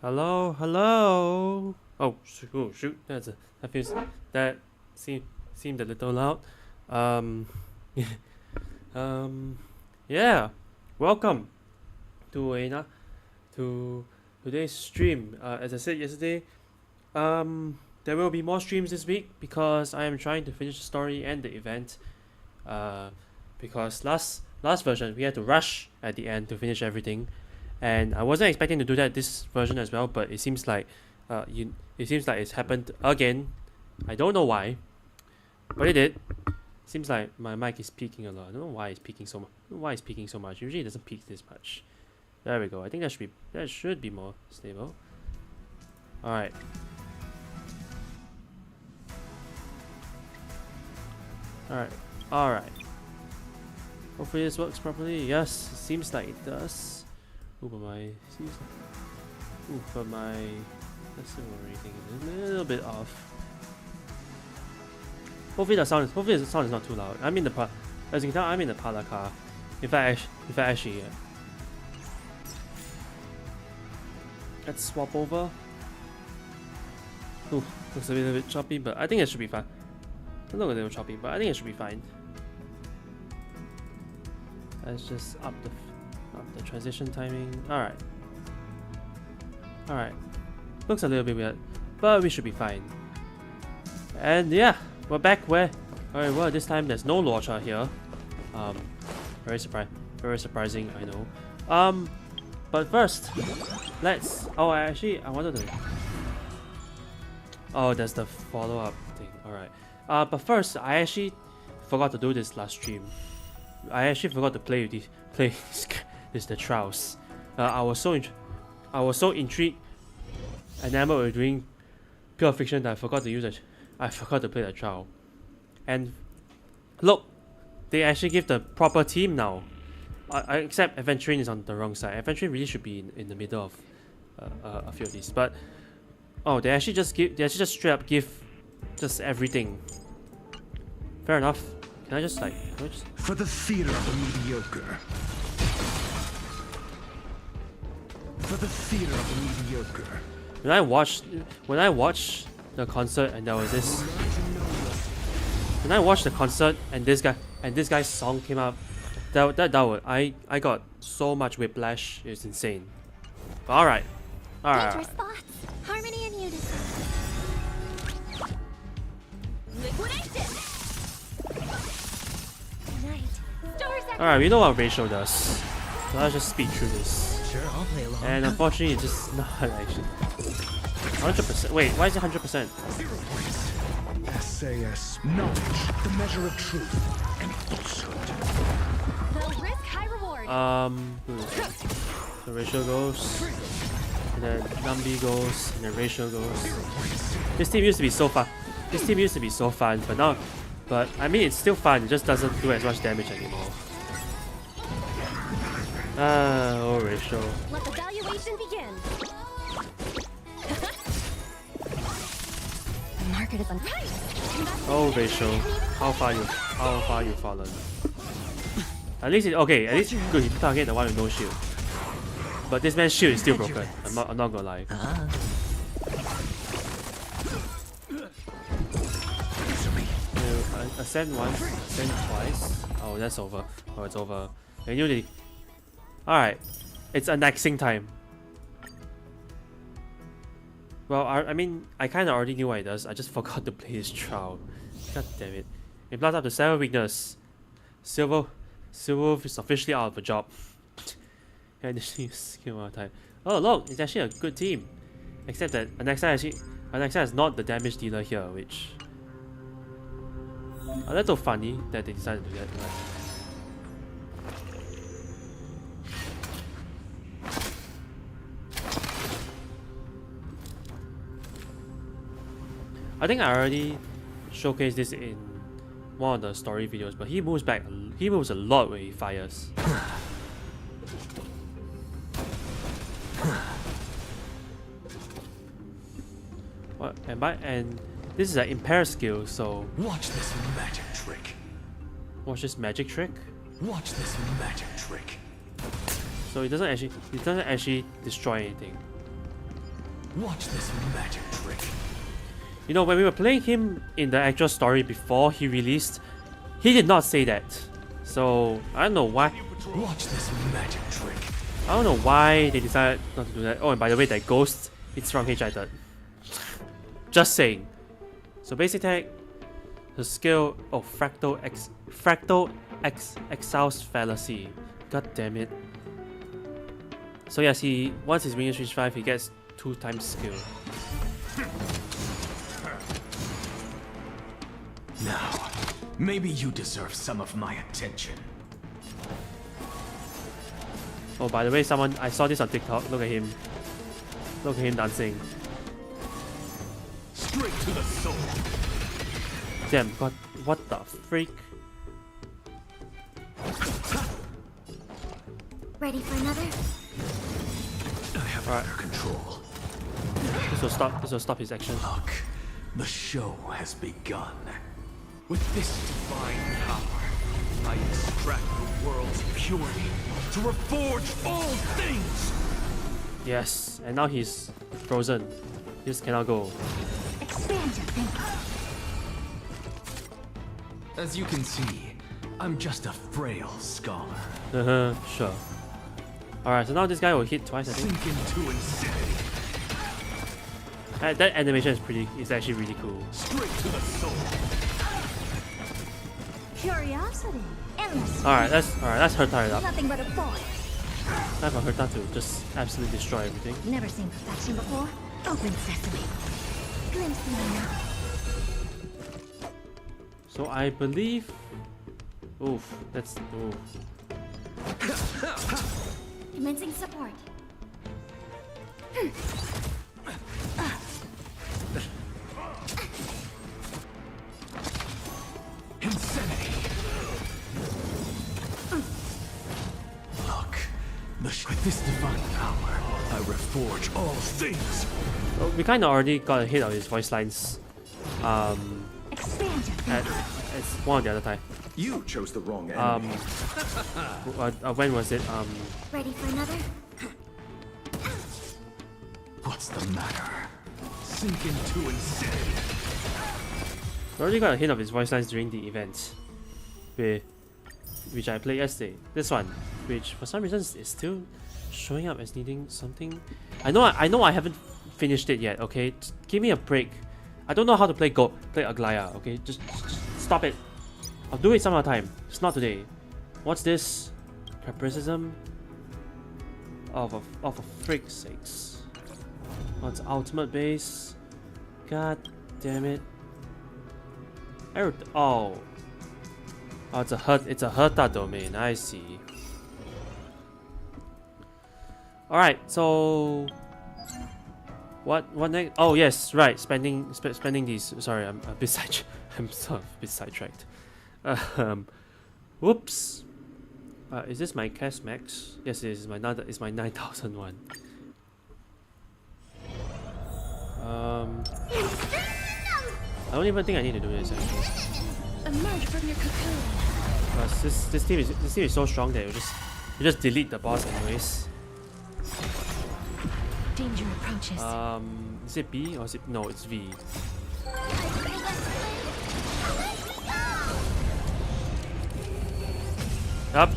Hello, hello. Oh shoot, that seemed a little loud. Um, yeah. Welcome to to today's stream. As I said yesterday, there will be more streams this week because I am trying to finish the story and the event. Because last version we had to rush at the end to finish everything, and I wasn't expecting to do that this version as well. But it seems like it's happened again. I don't know why, but it did. Seems like my mic is peaking a lot. I don't know why it's peaking so much. Usually it doesn't peak this much. There we go. I think that should be more stable. All right. All right. Hopefully this works properly. Yes, it seems like it does. But my let's see what everything is a little bit off. Hopefully the sound is not too loud. I'm in the as you can tell, I'm in the parlor car. If I actually let's swap over. Ooh, looks a little bit choppy, but I think it should be fine. It looks a little choppy, but I think it should be fine. Let's just up the transition timing. Alright. Looks a little bit weird, but we should be fine. And yeah, we're back where well, this time there's no launcher here. Very surprising, I know. But first, let's I wanted to there's the follow-up thing. Alright. But first, I actually forgot to do this last stream. I actually forgot to play the trials. I was so intrigued and enamored with doing pure fiction that I forgot to use it. I forgot to play the trial. And look, they actually give the proper team now. Except Adventuring is on the wrong side. Adventuring really should be in the middle of a few of these. But they actually just straight up give just everything. Fair enough. Can I just For the fear of the mediocre. For the fear of the mediocre. When I watched the concert and there was this. When I watched the concert and this guy's song came up, I got so much whiplash. It's insane. All right. Dangerous thoughts, harmony and unison. Liquidation. Alright, we know what ratio does. So let's just speed through this. Sure, I'll play along. And unfortunately, it's just not actually 100%. Wait, why is it 100%? SAS, knowledge, the measure of truth and falsehood. They'll risk high reward. The ratio goes, and then Nambi goes, and then ratio goes. This team used to be so fun. But I mean, it's still fun. It just doesn't do as much damage anymore. Ratio. Let the valuation begin. The market is on. Ratio. How far you fallen? At least At least good. He target the one with no shield. But this man's shield is still broken. I'm not gonna lie. Ascend once, ascend twice. Oh, that's over. Oh, it's over. Alright. It's annexing time. Well, I mean, I kinda already knew what it does. I just forgot to play this trial. God damn it. It blows up to 7 weakness. Silver is officially out of a job. And initially skill out of time. Oh look, it's actually a good team. Except that Alexa is not the damage dealer here, which a little funny that they decided to do that. I think I already showcased this in one of the story videos, but he moves a lot when he fires. What? And this is an impaired skill, so watch this magic trick. Watch this magic trick. Watch this magic trick. So it doesn't actually destroy anything. Watch this magic trick. You know, when we were playing him in the actual story before he released, he did not say that. So I don't know why. Watch this magic trick. I don't know why they decided not to do that. Oh, and by the way, that ghost, it's from H, I thought. Just saying. So basic attack, the skill, oh, Fractal Exile's Fallacy. God damn it. So yes, once his minions reach 5, he gets 2 times skill. Now, maybe you deserve some of my attention. Oh, by the way, I saw this on TikTok. Look at him. Look at him dancing. Straight to the soul. Damn, God, what the freak? Ready for another? I have under control. This will stop his action. Look, the show has begun. With this divine power, I extract the world's purity to reforge all things. Yes, and now he's frozen. This cannot go. Expand your thinking. As you can see, I'm just a frail scholar. Sure. Alright, so now this guy will hit twice, I think. Sink into insanity. That animation is actually really cool. Straight to the soul. Curiosity. Endless. Alright, let's Herta it up. Nothing but a boy. Time for Herta to just absolutely destroy everything. Never seen perfection before. Open sesame. Glimpse me now. So I believe. Oof, that's. Oof. Commencing support. Insanity. Look, with this divine power, I reforge all things. So we kind of already got a hit of his voice lines. Expand your thinking. At one of the other time. You chose the wrong enemy. When was it? Ready for another? What's the matter? Sink into insanity. We already got a hint of his voice lines during the event, which I played yesterday. This one, which for some reason is still showing up as needing something. I know I haven't finished it yet. Okay, give me a break. I don't know how to play Aglaya. Okay, just stop it. I'll do it some other time. It's not today. What's this? Capricism of a freak's sakes. Oh, it's ultimate base. God damn it. Oh, it's a Herta domain. I see. All right, so what next? Oh yes, right. Spending these. Sorry, I'm a bit sidetracked. Whoops. Is this my cast max? Yes, it is. It's my 9,001. I don't even think I need to do this actually. Emerge from your cocoon. Because this team is so strong that you just delete the boss anyways. Danger approaches. Is it B or is it no? It's V. Yup,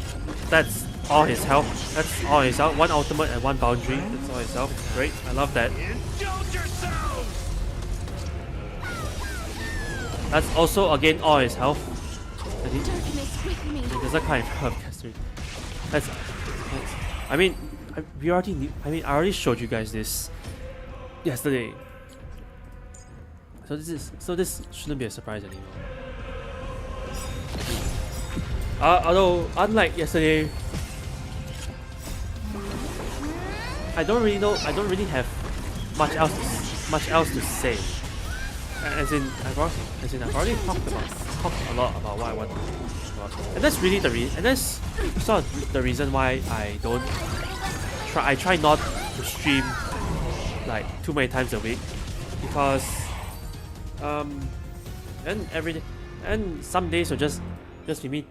that's all his health. That's all his health. One ultimate and one boundary. That's all his health. Great, I love that. Indulge yourselves! That's also again all his health. Darkness with me. There's a kind of caster. That's. I mean, I already showed you guys this yesterday. So this shouldn't be a surprise anymore. Although unlike yesterday, I don't really have much else to say. As in I've already talked a lot about what I want to talk about. And that's really that's sort of the reason why I try not to stream like too many times a week, because and some days will just be me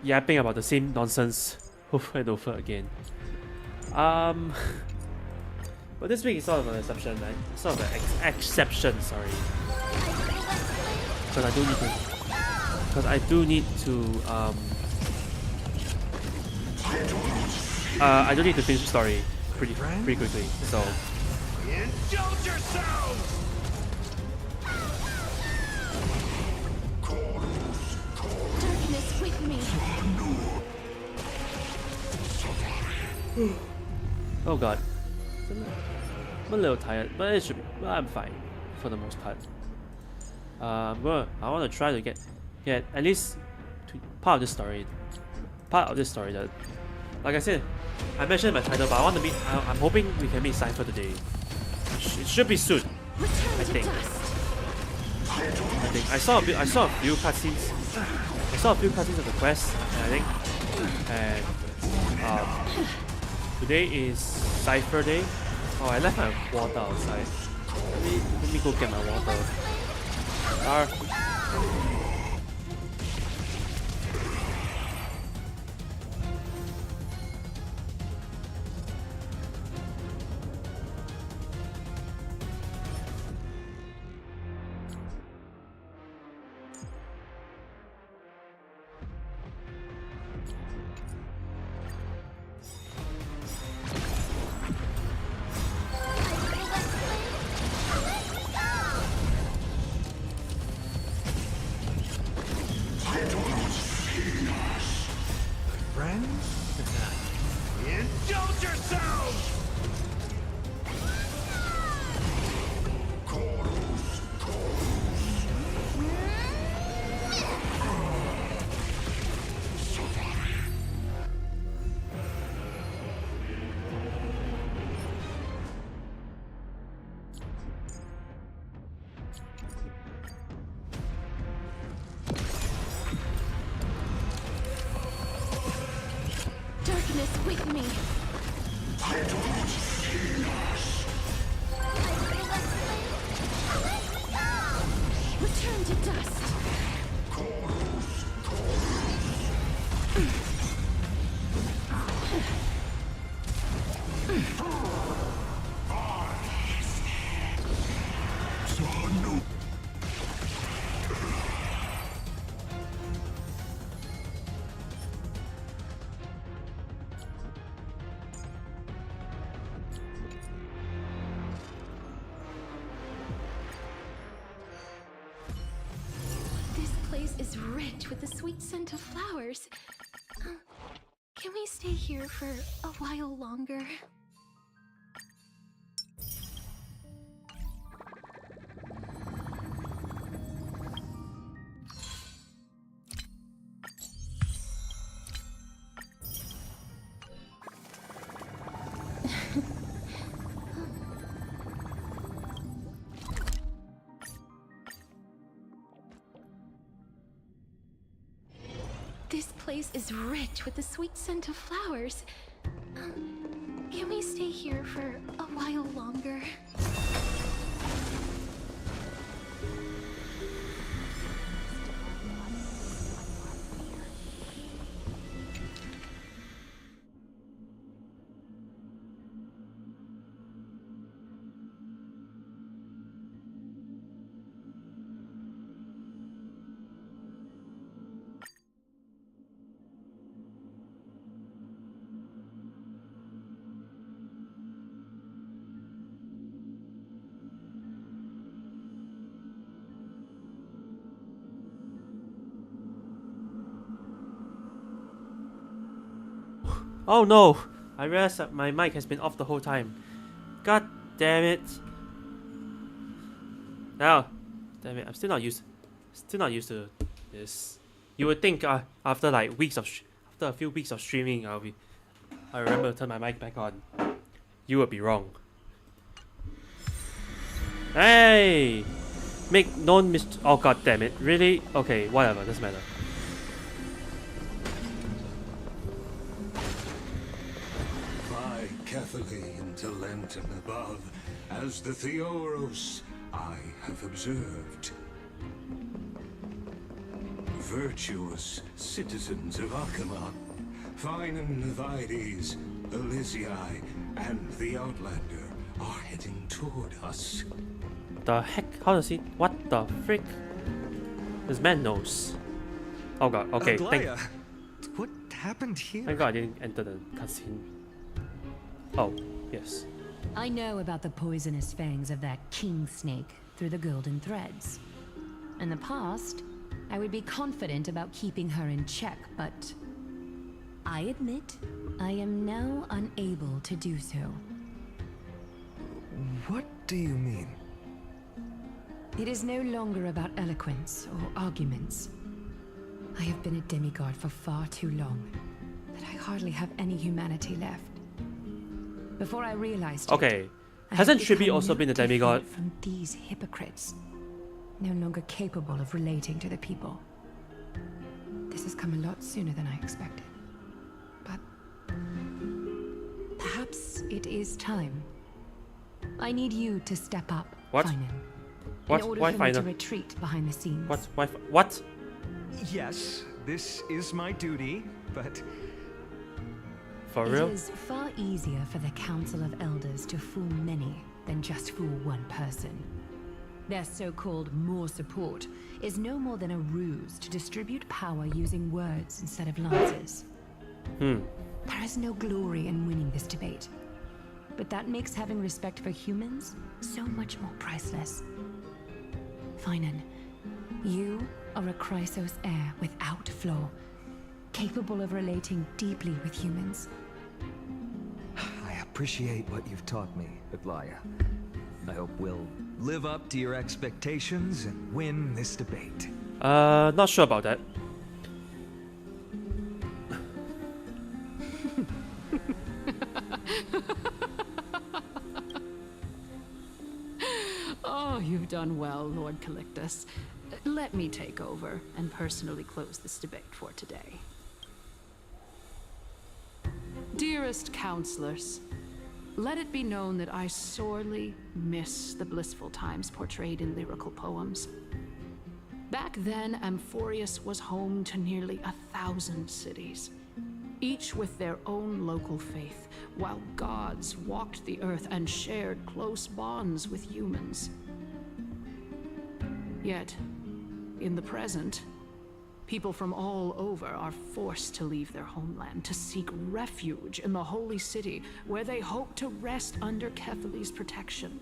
yapping about the same nonsense over and over again. But this week is sort of an exception, right? Sort of an exception, sorry. Because I do need to I don't need to finish the story pretty quickly. So Indulge yourselves! Darkness with me. oh god, I'm a little tired, but it should be, well, I'm fine for the most part. Well, I want to try to get at least part of this story. That, like I said, I mentioned in my title, but I want to meet. I'm hoping we can meet Cipher today. It should be soon. Return I to think. dust. I saw a few cutscenes. I saw a few cutscenes of the quest, and today is Cipher Day. Oh, I left my water outside. Let me go get my water. Indulge yourselves! Darkness with me. Return to dust. This place is rich with the sweet scent of flowers. Can we stay here for a while longer? This place is rich with the sweet scent of flowers. Can we stay here for a while longer? Oh no! I realized that my mic has been off the whole time. God damn it! Now, damn it! I'm still not used to this. You would think after like after a few weeks of streaming, I remember to turn my mic back on. You would be wrong. Hey! Make known oh god damn it! Really? Okay, whatever. Doesn't matter. Carefully into Lenten above, as the Theoros I have observed. Virtuous citizens of Akamon, fine Nevides, Elysiae, and the Outlander are heading toward us. The heck? How does he? What the frick? This man knows. Oh god. Okay. Aglaya, what happened here? Thank god I didn't enter the cutscene. Oh, yes. I know about the poisonous fangs of that king snake through the golden threads. In the past, I would be confident about keeping her in check, but I admit I am now unable to do so. What do you mean? It is no longer about eloquence or arguments. I have been a demigod for far too long that I hardly have any humanity left. Before I realized Okay. it, I Hasn't had Chibi become also no been a different demigod? from these hypocrites, no longer capable of relating to the people. This has come a lot sooner than I expected. But perhaps it is time. I need you to step up, What? Finan, What? in order Why for me to Finan? retreat behind the scenes. What? Why? What? Yes, this is my duty, but For real? It is far easier for the Council of Elders to fool many than just fool one person. Their so-called more support is no more than a ruse to distribute power using words instead of lances. There is no glory in winning this debate, but that makes having respect for humans so much more priceless. Finan, you are a Chrysos heir without flaw, capable of relating deeply with humans. I appreciate what you've taught me, Aglaya. I hope we'll live up to your expectations and win this debate. Not sure about that. Oh, you've done well, Lord Calictus. Let me take over and personally close this debate for today. Dearest counselors, let it be known that I sorely miss the blissful times portrayed in lyrical poems. Back then, Amphorius was home to nearly 1,000 cities, each with their own local faith, while gods walked the earth and shared close bonds with humans. Yet, in the present, people from all over are forced to leave their homeland to seek refuge in the holy city, where they hope to rest under Kefali's protection.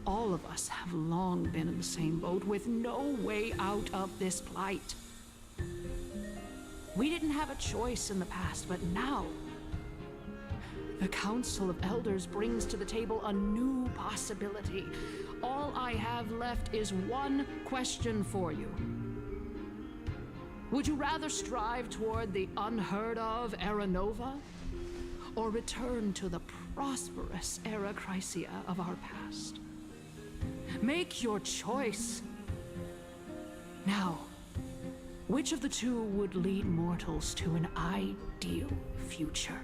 All of us have long been in the same boat, with no way out of this plight. We didn't have a choice in the past, but now the Council of Elders brings to the table a new possibility. All I have left is one question for you. Would you rather strive toward the unheard of Era Nova, or return to the prosperous Era Chrysia of our past? Make your choice. Now, which of the two would lead mortals to an ideal future?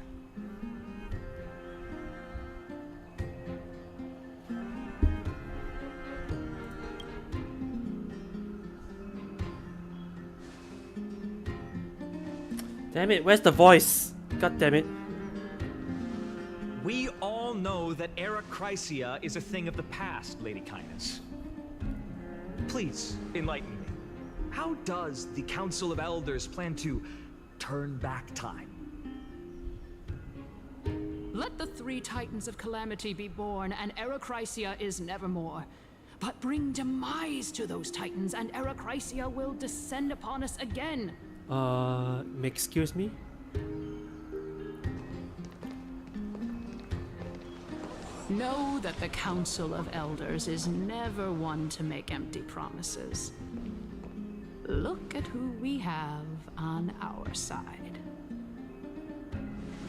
Damn it, where's the voice? God damn it. We all know that Era Chrysia is a thing of the past, Lady Kindness. Please, enlighten me. How does the Council of Elders plan to turn back time? Let the 3 Titans of Calamity be born, and Era Chrysia is nevermore. But bring demise to those Titans, and Era Chrysia will descend upon us again. Excuse me? Know that the Council of Elders is never one to make empty promises. Look at who we have on our side.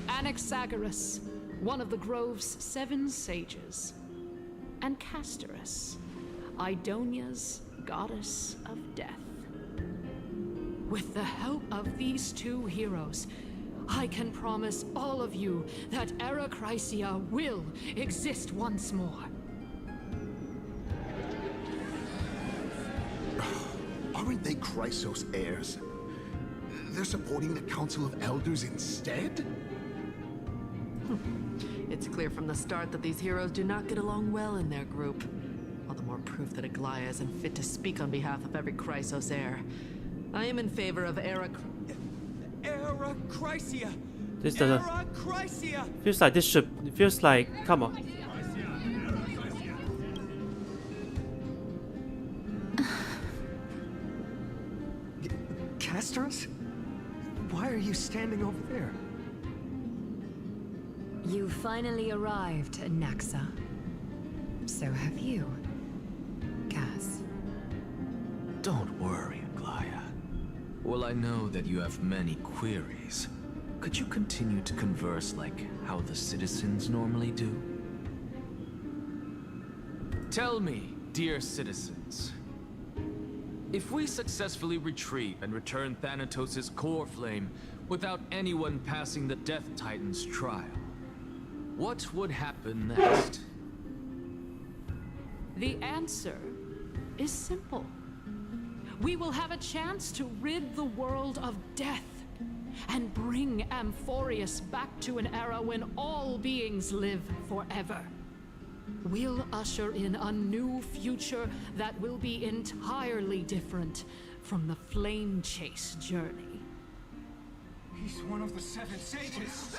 Anaxagoras, one of the Grove's 7 sages, and Castorus, Idonia's goddess of death. With the help of these 2 heroes, I can promise all of you that Era Chrysia will exist once more. Aren't they Chrysos heirs? They're supporting the Council of Elders instead? It's clear from the start that these heroes do not get along well in their group. All the more proof that Aglaya isn't fit to speak on behalf of every Chrysos heir. I am in favor of Era Chrysia! This doesn't. Era Chrysia! Feels like this should. It feels like. Come on. Castorus? Why are you standing over there? You finally arrived, Naxa. So have you, Cass. Don't worry, Aglaya. Well, I know that you have many queries. Could you continue to converse like how the citizens normally do? Tell me, dear citizens, if we successfully retreat and return Thanatos' core flame without anyone passing the Death Titan's trial, what would happen next? The answer is simple. We will have a chance to rid the world of death and bring Amphorius back to an era when all beings live forever. We'll usher in a new future that will be entirely different from the flame chase journey. He's one of the 7 sages.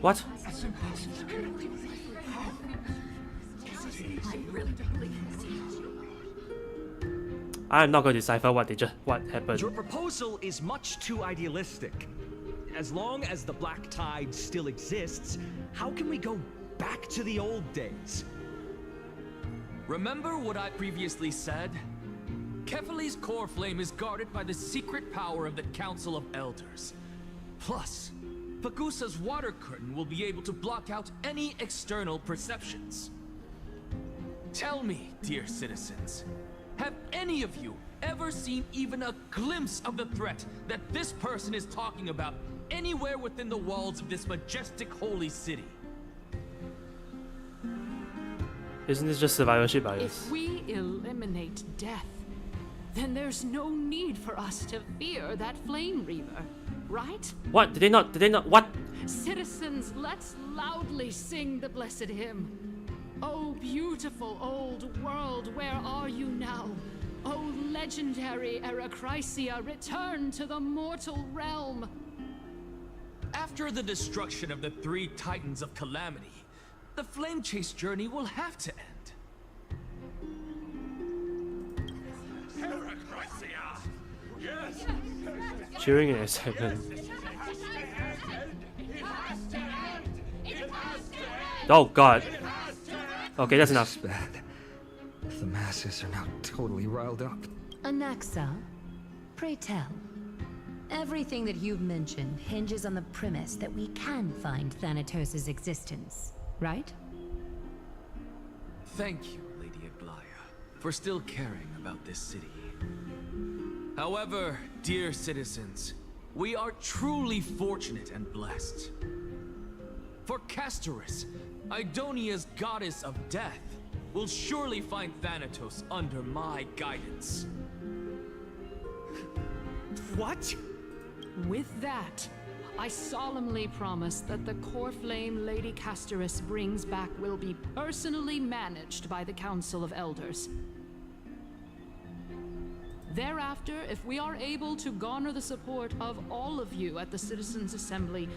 What? I'm not going to decipher what happened. Your proposal is much too idealistic. As long as the Black Tide still exists, how can we go back to the old days? Remember what I previously said? Kefali's core flame is guarded by the secret power of the Council of Elders. Plus, Pagusa's water curtain will be able to block out any external perceptions. Tell me, dear citizens, have any of you ever seen even a glimpse of the threat that this person is talking about anywhere within the walls of this majestic holy city? Isn't this just survivorship bias? If we eliminate death, then there's no need for us to fear that Flame Reaver, right? What? Did they not? What? Citizens, let's loudly sing the blessed hymn. Oh, beautiful old world, where are you now? Oh, legendary Erechrysia, return to the mortal realm. After the destruction of the 3 Titans of Calamity, the flame chase journey will have to end. Erechrysia! Yes! Cheering in excitement. Oh God. Okay, that's enough. It's bad. The masses are now totally riled up. Anaxa, pray tell. Everything that you've mentioned hinges on the premise that we can find Thanatos' existence, right? Thank you, Lady Aglaya, for still caring about this city. However, dear citizens, we are truly fortunate and blessed. For Castorus, Idonia's goddess of death, will surely find Thanatos under my guidance. What? With that, I solemnly promise that the core flame Lady Castorus brings back will be personally managed by the Council of Elders. Thereafter, if we are able to garner the support of all of you at the Citizens' Assembly,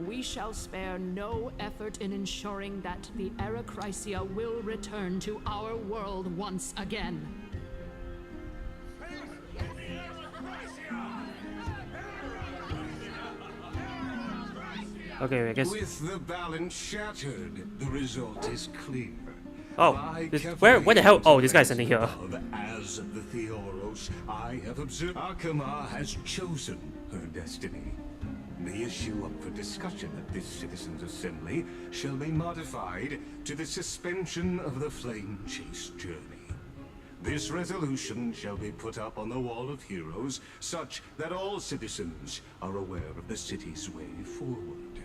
we shall spare no effort in ensuring that the Erechrysia will return to our world once again. Okay, I guess. With the balance shattered, the result is clear. Oh, where the hell? Oh, this guy's standing here. As the Theoros, I have observed Akama has chosen her destiny. The issue up for discussion at this Citizens' Assembly shall be modified to the suspension of the Flame Chase journey. This resolution shall be put up on the Wall of Heroes, such that all citizens are aware of the city's way forward.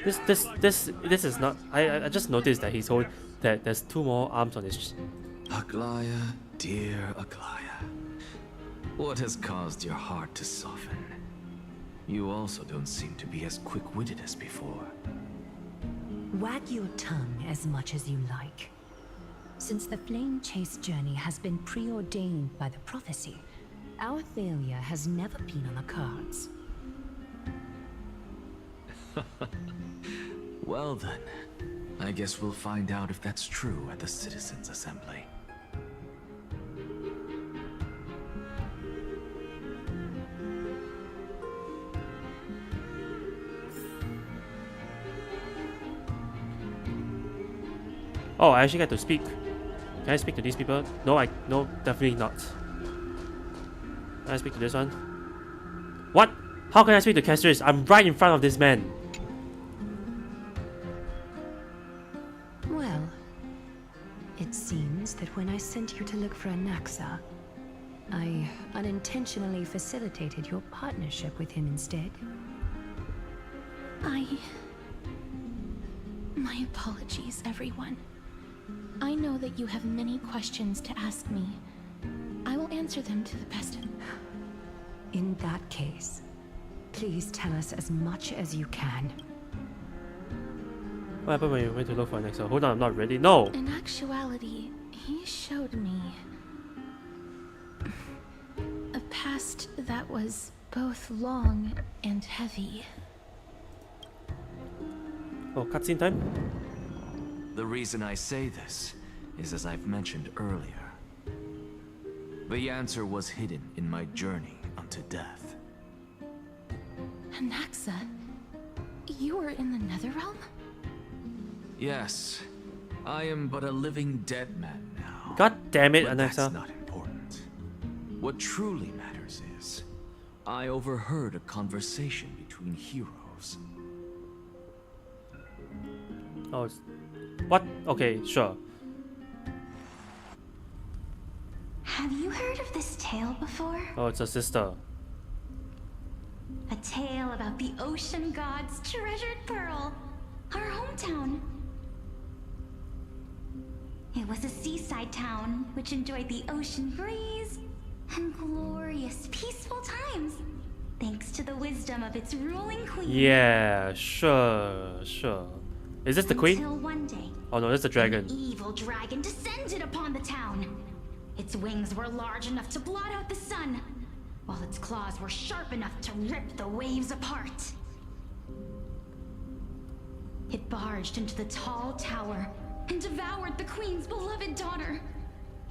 This is not. I just noticed that he's holding that there's 2 more arms on his. Aglaya, dear Aglaya, what has caused your heart to soften? You also don't seem to be as quick-witted as before. Wag your tongue as much as you like. Since the Flame Chase journey has been preordained by the prophecy, Our failure has never been on the cards. Well then, I guess we'll find out if that's true at the Citizens' Assembly. Oh, I actually get to speak. Can I speak to these people? No, no, definitely not. Can I speak to this one? What? How can I speak to Castris? I'm right in front of this man. Well, it seems that when I sent you to look for Anaxa, I unintentionally facilitated your partnership with him instead. My apologies, everyone. I know that you have many questions to ask me. I will answer them to the best of... In that case, please tell us as much as you can. What happened when you went to look for an Excel? Hold on, I'm not ready. No! In actuality, he showed me a past that was both long and heavy. Oh, cutscene time? The reason I say this is as I've mentioned earlier. The answer was hidden in my journey unto death. Anaxa, you were in the Netherrealm? Yes, I am but a living dead man now. God damn it, But Anaxa. that's not important. What truly matters is, I overheard a conversation between heroes. Oh, what? Okay, sure. Have you heard of this tale before? Oh, it's a sister. A tale about the ocean god's treasured pearl, our hometown. It was a seaside town which enjoyed the ocean breeze and glorious, peaceful times, thanks to the wisdom of its ruling queen. Yeah, sure. Is this the queen? Until one day, Oh no, that's the dragon. an evil dragon descended upon the town. Its wings were large enough to blot out the sun, while its claws were sharp enough to rip the waves apart. It barged into the tall tower and devoured the queen's beloved daughter.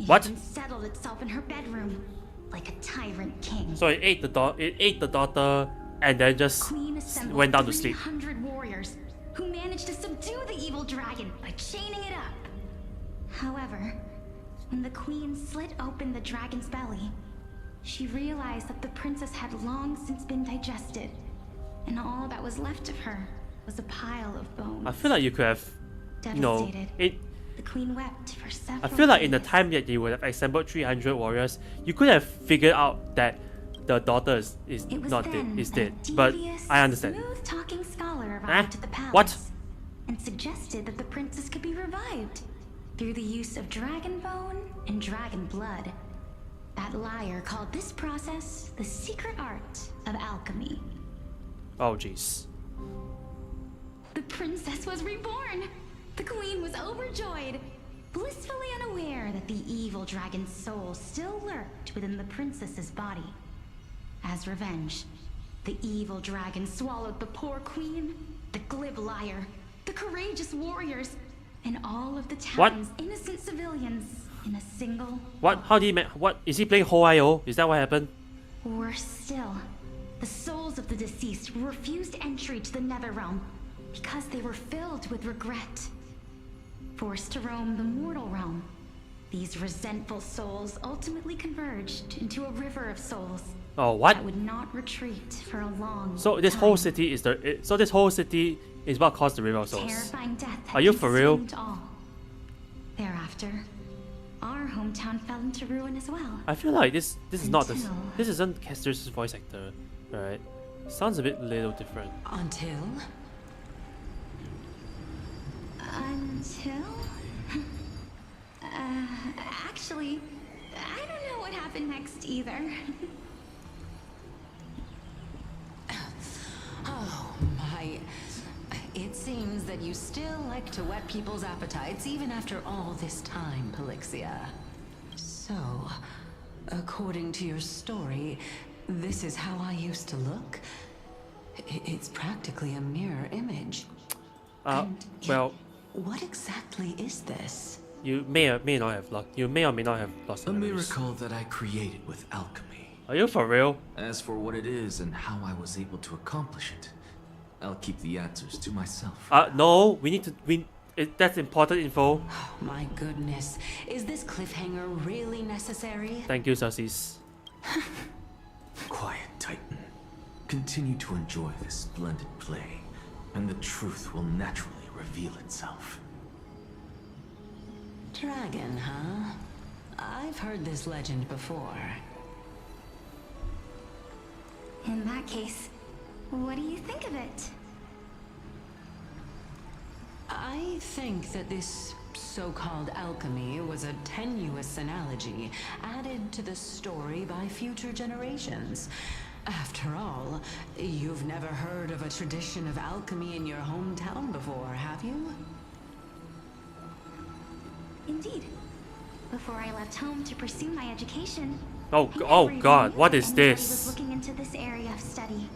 It What? even settled itself in her bedroom like a tyrant king. So it ate the daughter and then just Queen assembled went down to sleep. 300 warriors who managed to subdue the evil dragon by chaining it up. However, when the queen slit open the dragon's belly, she realized that the princess had long since been digested, and all that was left of her was a pile of bones. I feel like you could have, you know, Devastated, the queen wept for several I feel like in the days. time that you would have assembled 300 warriors, you could have figured out that the daughter is It was not then dead, is that dead. a But devious, I understand. smooth-talking scholar Huh? arrived at the palace What? and suggested that the princess could be revived through the use of dragon bone and dragon blood. That liar called this process the secret art of alchemy. Oh jeez. The princess was reborn. The queen was overjoyed, blissfully unaware that the evil dragon's soul still lurked within the princess's body. As revenge, the evil dragon swallowed the poor queen, the glib liar, the courageous warriors, and all of the What? town's innocent civilians in a single... What? How did he what? Is he playing whole IO? Is that what happened? Worse still, the souls of the deceased refused entry to the Netherrealm because they were filled with regret. Forced to roam the mortal realm, these resentful souls ultimately converged into a river of souls Oh what? that would not retreat for a long So this time. whole city is this whole city is what caused the River of Souls. Terrifying death had Are you for real? consumed all. Thereafter, our hometown fell into ruin as well. I feel like this is not this. Until- This isn't Caster's voice actor, right? Sounds a bit little different. Until? Until? Actually, I don't know what happened next either. Oh my. It seems that you still like to whet people's appetites even after all this time, Pelixia. So, According to your story, this is how I used to look? It's practically a mirror image. And yet, well, what exactly is this? you may or may not have lost. You may or may not have lost A memories. miracle that I created with alchemy. Are you for real? As for what it is and how I was able to accomplish it, I'll keep the answers to myself. No. We need to. That's important info. Oh, my goodness. Is this cliffhanger really necessary? Thank you, Sassis. Quiet, Titan. Continue to enjoy this splendid play, and the truth will naturally reveal itself. Dragon, huh? I've heard this legend before. In that case, what do you think of it? I think that this so-called alchemy was a tenuous analogy added to the story by future generations. After all, you've never heard of a tradition of alchemy in your hometown before, have you? Indeed. Before I left home to pursue my education, Oh I never even God! knew What that is anybody this? was looking into this area of study.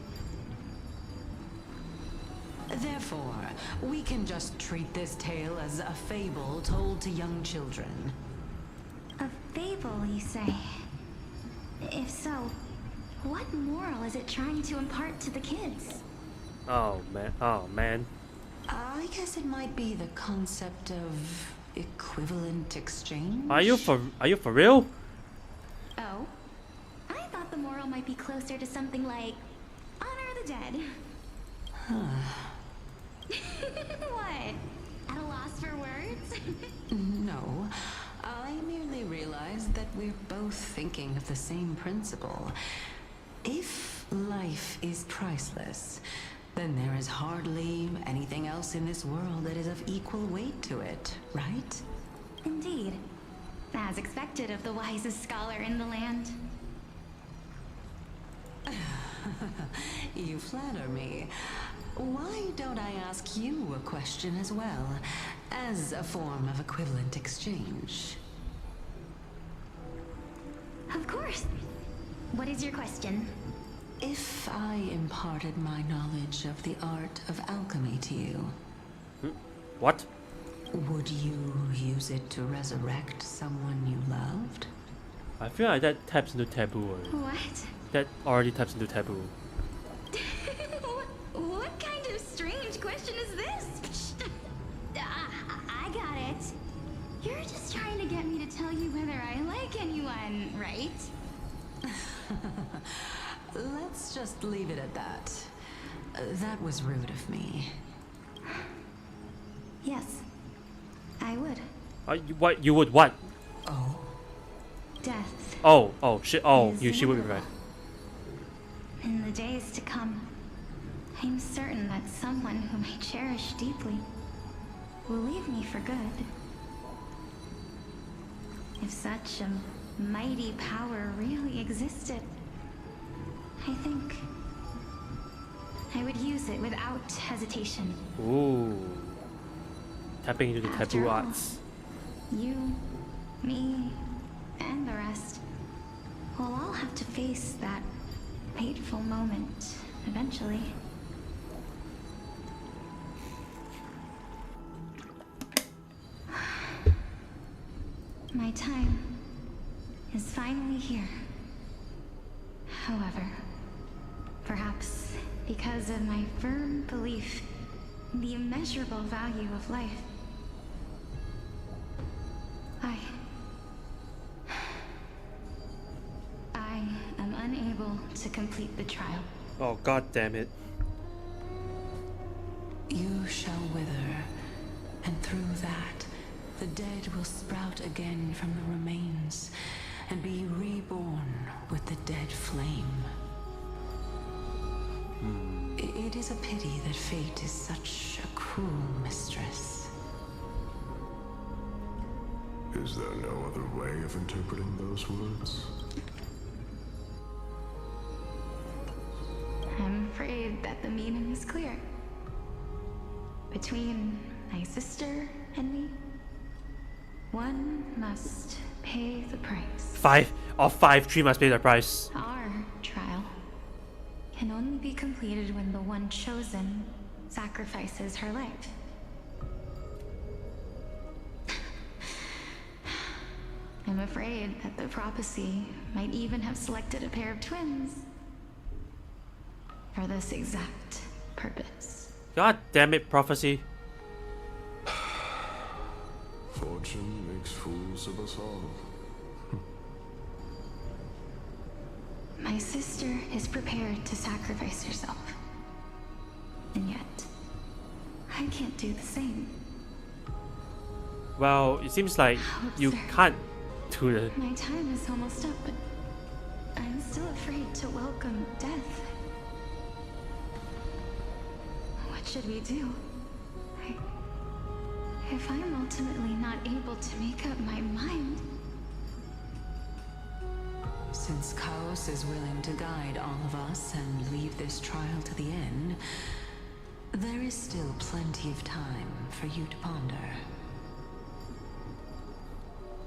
Therefore, we can just treat this tale as a fable told to young children. A fable, you say? If so, what moral is it trying to impart to the kids? Oh man! Oh man! I guess it might be the concept of equivalent exchange. Are you for real? Oh? I thought the moral might be closer to something like honor the dead. What? At a loss for words? No, I merely realized that we're both thinking of the same principle. If life is priceless, then there is hardly anything else in this world that is of equal weight to it, right? Indeed. As expected of the wisest scholar in the land. You flatter me. Why don't I ask you a question as well, as a form of equivalent exchange? Of course. What is your question? If I imparted my knowledge of the art of alchemy to you, What? would you use it to resurrect someone you loved? I feel like that taps into taboo. What? That already taps into taboo. What kind of strange question is this? I got it. You're just trying to get me to tell you whether I like anyone, right? Let's just leave it at that. That was rude of me. Yes, I would. What? You would what? Oh, Death. Oh shit! Oh, is she would be inevitable. right. In the days to come, I'm certain that someone whom I cherish deeply will leave me for good. If such a mighty power really existed, I think I would use it without hesitation. Ooh. Tapping into the After taboo all, arts. You, me, and the rest will all have to face that fateful moment eventually. My time is finally here. However, perhaps because of my firm belief in the immeasurable value of life, I am unable to complete the trial. Oh god damn it. you shall wither, and through that, the dead will sprout again from the remains, and be reborn with the dead flame. It is a pity that fate is such a cruel mistress. Is there no other way of interpreting those words? I'm afraid that the meaning is clear. Between my sister and me, one must pay the price. 5 of 5, 3 must pay the price. Our trial can only be completed when the one chosen sacrifices her life. I'm afraid that the prophecy might even have selected a pair of twins for this exact purpose. God damn it, prophecy. Fortune makes fools of us all. My sister is prepared to sacrifice herself. And yet, I can't do the same. Well, it seems like you can't do the... My time is almost up, but I'm still afraid to welcome death. What should we do? If I'm ultimately not able to make up my mind... Since Chaos is willing to guide all of us and leave this trial to the end, there is still plenty of time for you to ponder.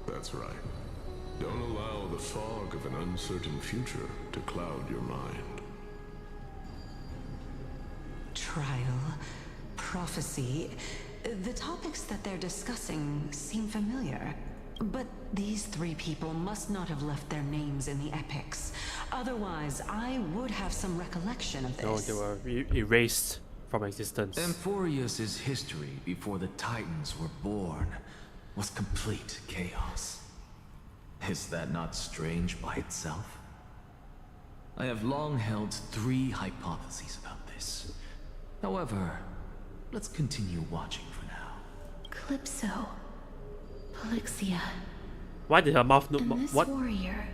That's right. Don't allow the fog of an uncertain future to cloud your mind. Trial, prophecy, the topics that they're discussing seem familiar. But these three people must not have left their names in the epics. Otherwise, I would have some recollection of this. No, they were erased from existence. Amphorius's history before the Titans were born was complete chaos. Is that not strange by itself? I have long held 3 hypotheses about this. However, let's continue watching for now. Calypso, Polixia, Why did her mouth and this what? warrior.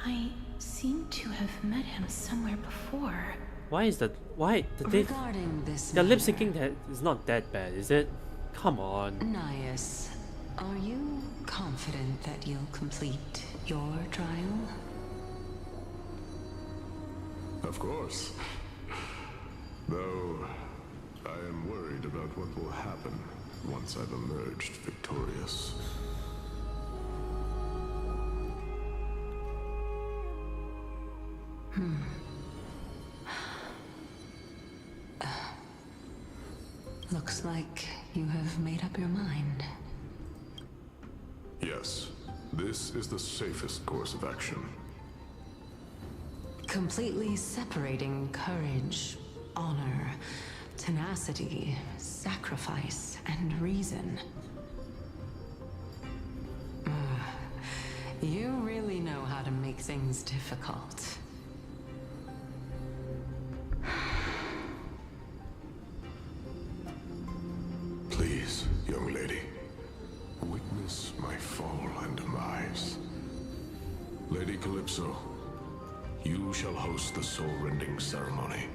I seem to have met him somewhere before. Why is that? Why did they? Regarding this The lip matter, syncing that is not that bad, is it? Come on. Nias, are you confident that you'll complete your trial? Of course. Though, I am worried about what will happen once I've emerged victorious. Looks like you have made up your mind. Yes, this is the safest course of action. Completely separating courage, honor, tenacity, sacrifice, and reason. You really know how to make things difficult. Please, young lady, witness my fall and demise. Lady Calypso, you shall host the soul-rending ceremony.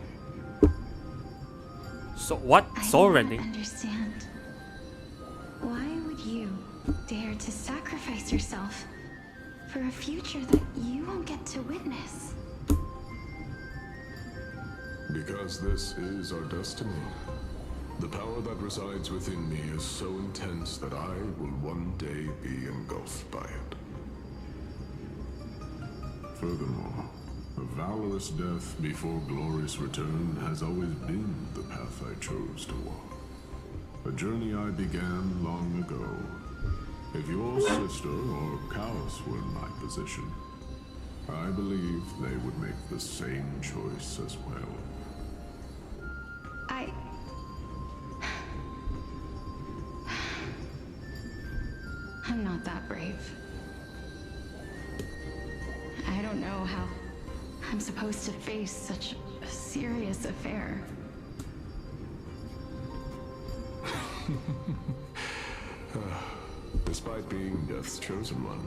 So what? I Soul do not rending? understand. Why would you dare to sacrifice yourself for a future that you won't get to witness? Because this is our destiny. The power that resides within me is so intense that I will one day be engulfed by it. Furthermore, a valorous death before glorious return has always been the path I chose to walk. A journey I began long ago. If your sister or Chaos were in my position, I believe they would make the same choice as well. I'm not that brave. I don't know how I'm supposed to face such a serious affair. Despite being Death's chosen one,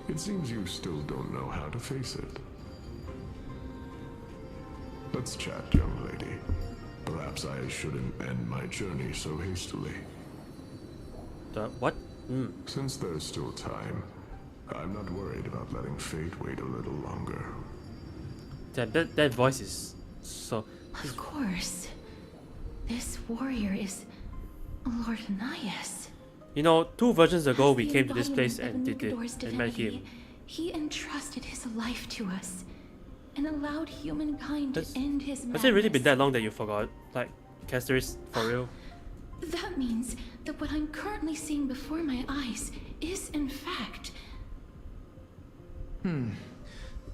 it seems you still don't know how to face it. Let's chat, young lady. Perhaps I shouldn't end my journey so hastily. What? Since there's still time, I'm not worried about letting fate wait a little longer. That voice is so... Of course. This warrior is Lord Nias. You know, 2 versions ago As we the came to this place embodiment and of Mikador's and met divinity, him. he entrusted his life to us and allowed humankind to end his madness. Has it really been that long that you forgot? Like, Casteris, for real? That means that what I'm currently seeing before my eyes is in fact...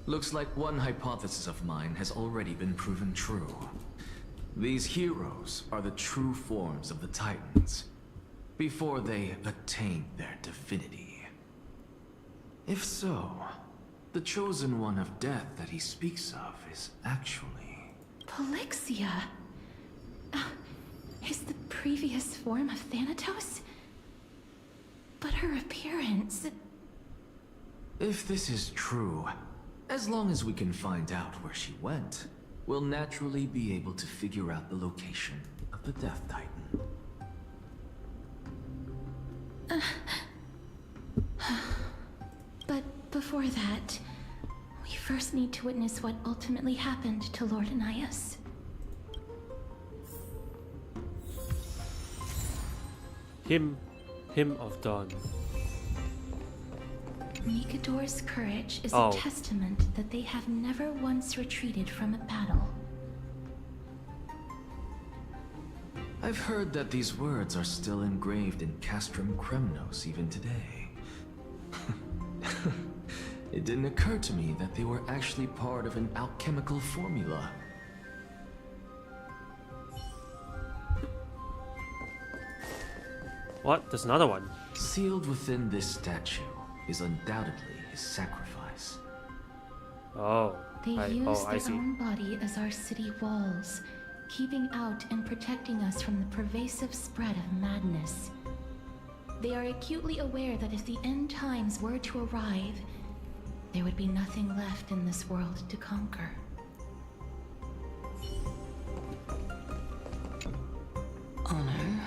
Looks like one hypothesis of mine has already been proven true. These heroes are the true forms of the Titans, before they attained their divinity. If so, the chosen one of death that he speaks of is actually... Polixia? Is the previous form of Thanatos? But her appearance... If this is true, as long as we can find out where she went, we'll naturally be able to figure out the location of the Death Titan. But before that, we first need to witness what ultimately happened to Lord Anaias. Hymn of Dawn. Mikador's courage is Oh. a testament that they have never once retreated from a battle. I've heard that these words are still engraved in Castrum Kremnos even today. It didn't occur to me that they were actually part of an alchemical formula. What? There's another one. Sealed within this statue is undoubtedly his sacrifice. Oh. They I use their see. own body as our city walls, keeping out and protecting us from the pervasive spread of madness. They are acutely aware that if the end times were to arrive, there would be nothing left in this world to conquer. Honor,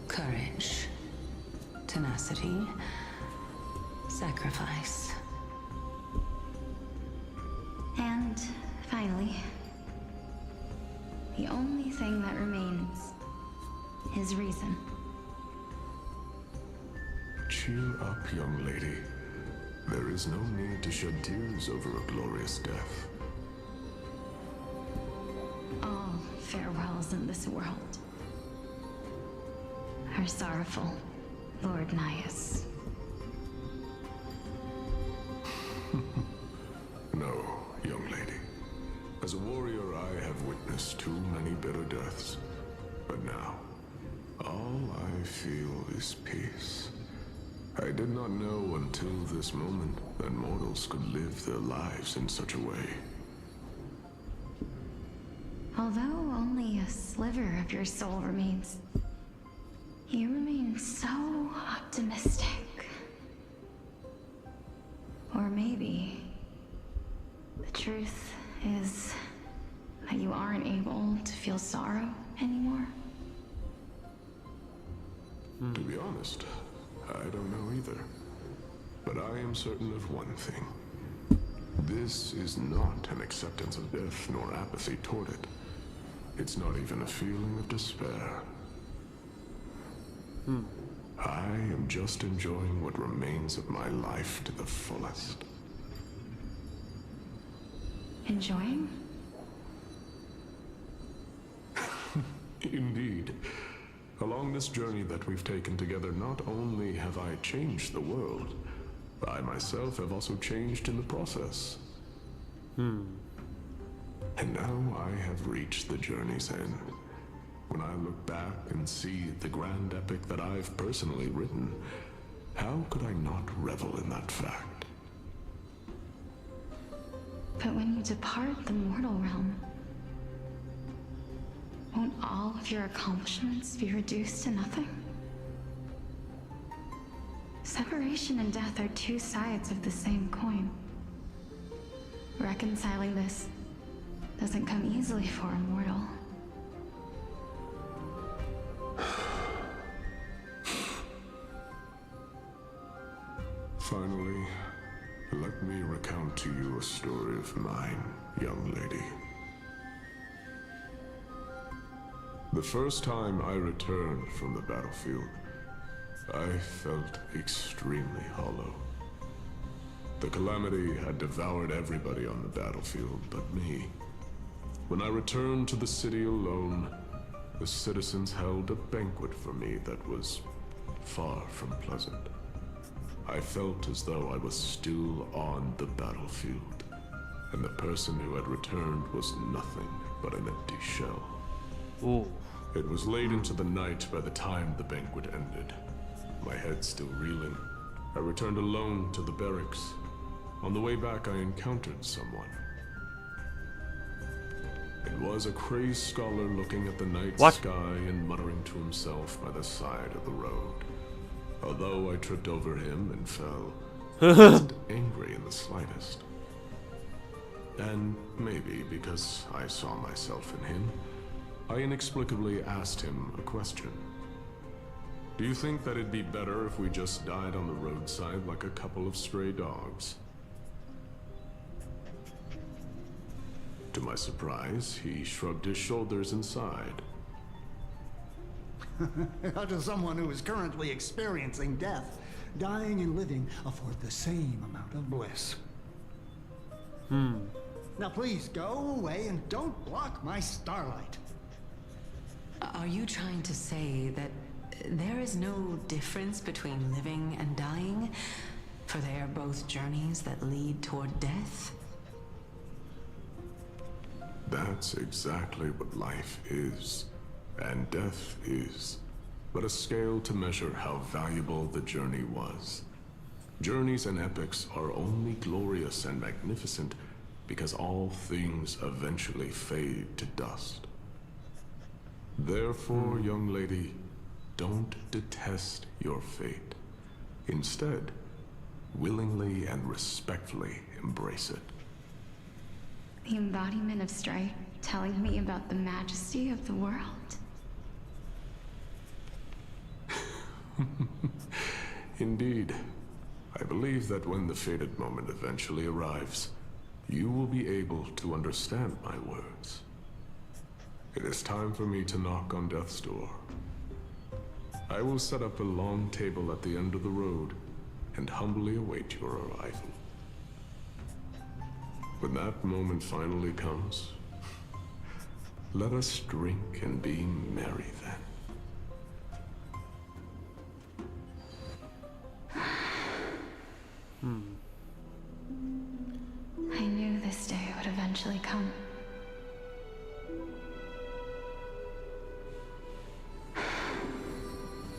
courage, tenacity, sacrifice. And finally, the only thing that remains is reason. Cheer up, young lady. There is no need to shed tears over a glorious death. All farewells in this world are sorrowful, Lord Naias. No, young lady. As a warrior, I have witnessed too many bitter deaths. But now, all I feel is peace. I did not know until this moment that mortals could live their lives in such a way. Although only a sliver of your soul remains, you remain so optimistic. Or maybe the truth is that you aren't able to feel sorrow anymore. To be honest, I don't know either. But I am certain of one thing. This is not an acceptance of death nor apathy toward it. It's not even a feeling of despair. I am just enjoying what remains of my life to the fullest. Enjoying? Indeed. Along this journey that we've taken together, not only have I changed the world, I myself have also changed in the process. And now I have reached the journey's end. When I look back and see the grand epic that I've personally written, how could I not revel in that fact? But when you depart the mortal realm, won't all of your accomplishments be reduced to nothing? Separation and death are two sides of the same coin. Reconciling this doesn't come easily for a mortal. Finally, let me recount to you a story of mine, young lady. The first time I returned from the battlefield, I felt extremely hollow. The calamity had devoured everybody on the battlefield but me. When I returned to the city alone, the citizens held a banquet for me that was far from pleasant. I felt as though I was still on the battlefield, and the person who had returned was nothing but an empty shell. Ooh. It was late into the night by the time the banquet ended. My head still reeling, I returned alone to the barracks. On the way back, I encountered someone. It was a crazed scholar looking at the night sky and muttering to himself by the side of the road. Although I tripped over him and fell, he wasn't angry in the slightest. And maybe because I saw myself in him, I inexplicably asked him a question. Do you think that it'd be better if we just died on the roadside like a couple of stray dogs? To my surprise, he shrugged his shoulders and sighed. How does someone who is currently experiencing death, dying and living, afford the same amount of bliss? Now please go away and don't block my starlight. Are you trying to say that there is no difference between living and dying? For they are both journeys that lead toward death? That's exactly what life is, and death is, but a scale to measure how valuable the journey was. Journeys and epics are only glorious and magnificent because all things eventually fade to dust. Therefore, young lady, don't detest your fate. Instead, willingly and respectfully embrace it. The embodiment of strife, telling me about the majesty of the world. Indeed. I believe that when the fated moment eventually arrives, you will be able to understand my words. It is time for me to knock on death's door. I will set up a long table at the end of the road and humbly await your arrival. When that moment finally comes, let us drink and be merry then. I knew this day would eventually come.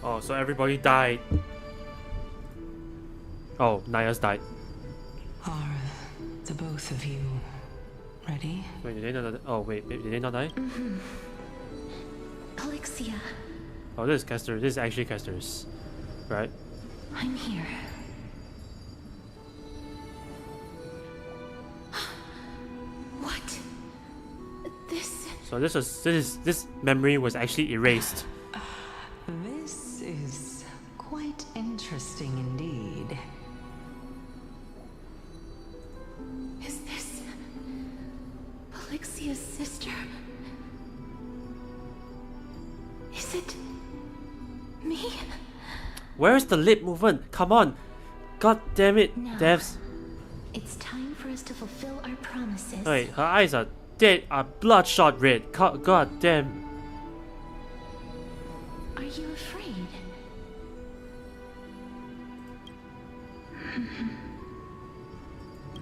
Oh, so everybody died. Oh, Naya's died. Are the both of you ready? Wait, did they not? Oh, wait, did they not die? Elixia, Oh, this is Kester. This is actually Kester's, right? I'm here. What? So this memory was actually erased. This is quite interesting indeed. Is this Elixia's sister? Is it me? Where's the lip movement? Come on! God damn it, No. devs! It's time for us to fulfill our promises. Wait, her eyes are dead, are bloodshot red. God damn! Are you afraid?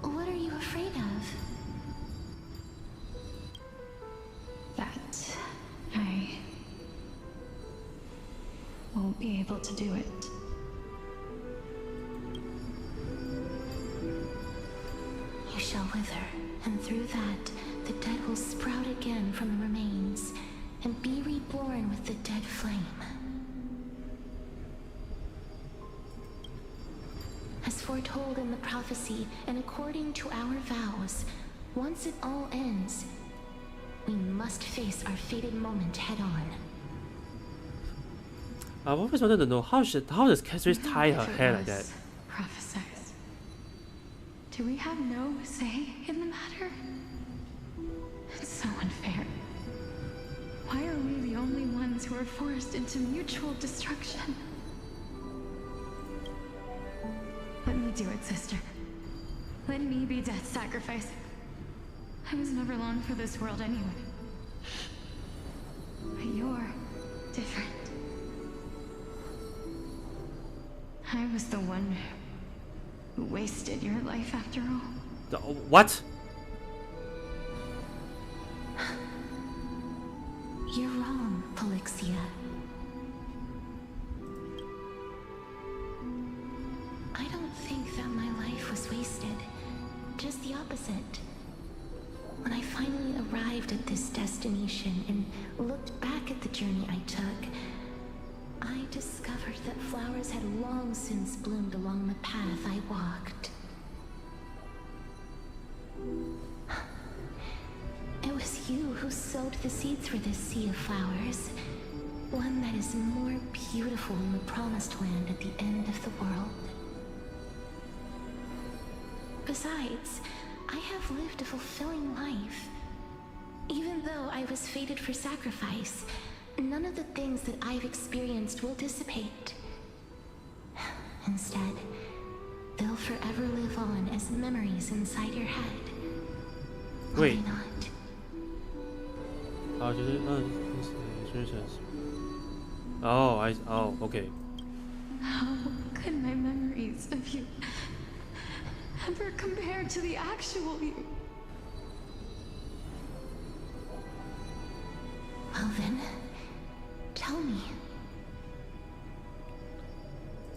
What are you afraid of? That I won't be able to do it. You shall wither, and through that, the dead will sprout again from the remains, and be reborn with the dead flame. As foretold in the prophecy, and according to our vows, once it all ends, we must face our fated moment head-on. I've always wanted to know how does Cassius tie her hair like that? Prophesied. Do we have no say in the matter? It's so unfair. Why are we the only ones who are forced into mutual destruction? me do it, sister. Let me be death's sacrifice. I was never long for this world anyway. But you're different. I was the one who wasted your life after all. What? You're wrong, Polixia. I don't think that my life was wasted. Just the opposite. When I finally arrived at this destination and looked back at the journey I took, I discovered that flowers had long since bloomed along the path I walked. It was you who sowed the seeds for this sea of flowers. One that is more beautiful than the promised land at the end of the world. Besides, I have lived a fulfilling life. Even though I was fated for sacrifice, none of the things that I've experienced will dissipate. Instead, they'll forever live on as memories inside your head. Will Wait. they not? Oh, okay. How could my memories of you ever compare to the actual you? Well then, tell me,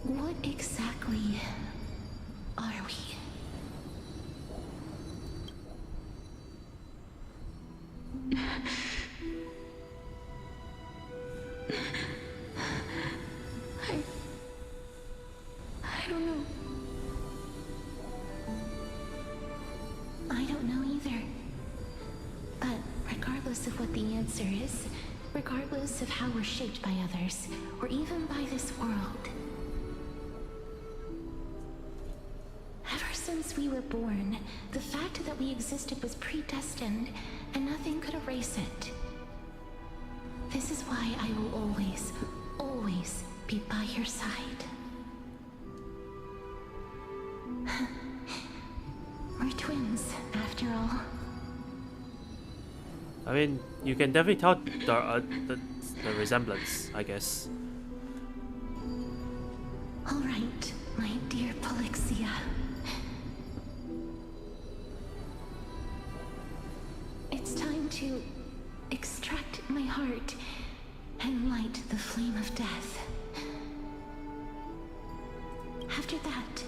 what exactly are we? I don't know. I don't know either. But regardless of what the answer is, regardless of how we're shaped by others, or even by this world, ever since we were born, the fact that we existed was predestined, and nothing could erase it. This is why I will always, always be by your side. We're twins, after all. I mean, you can definitely tell the resemblance, I guess. All right, my dear Polixia. It's time to extract my heart and light the flame of death. After that,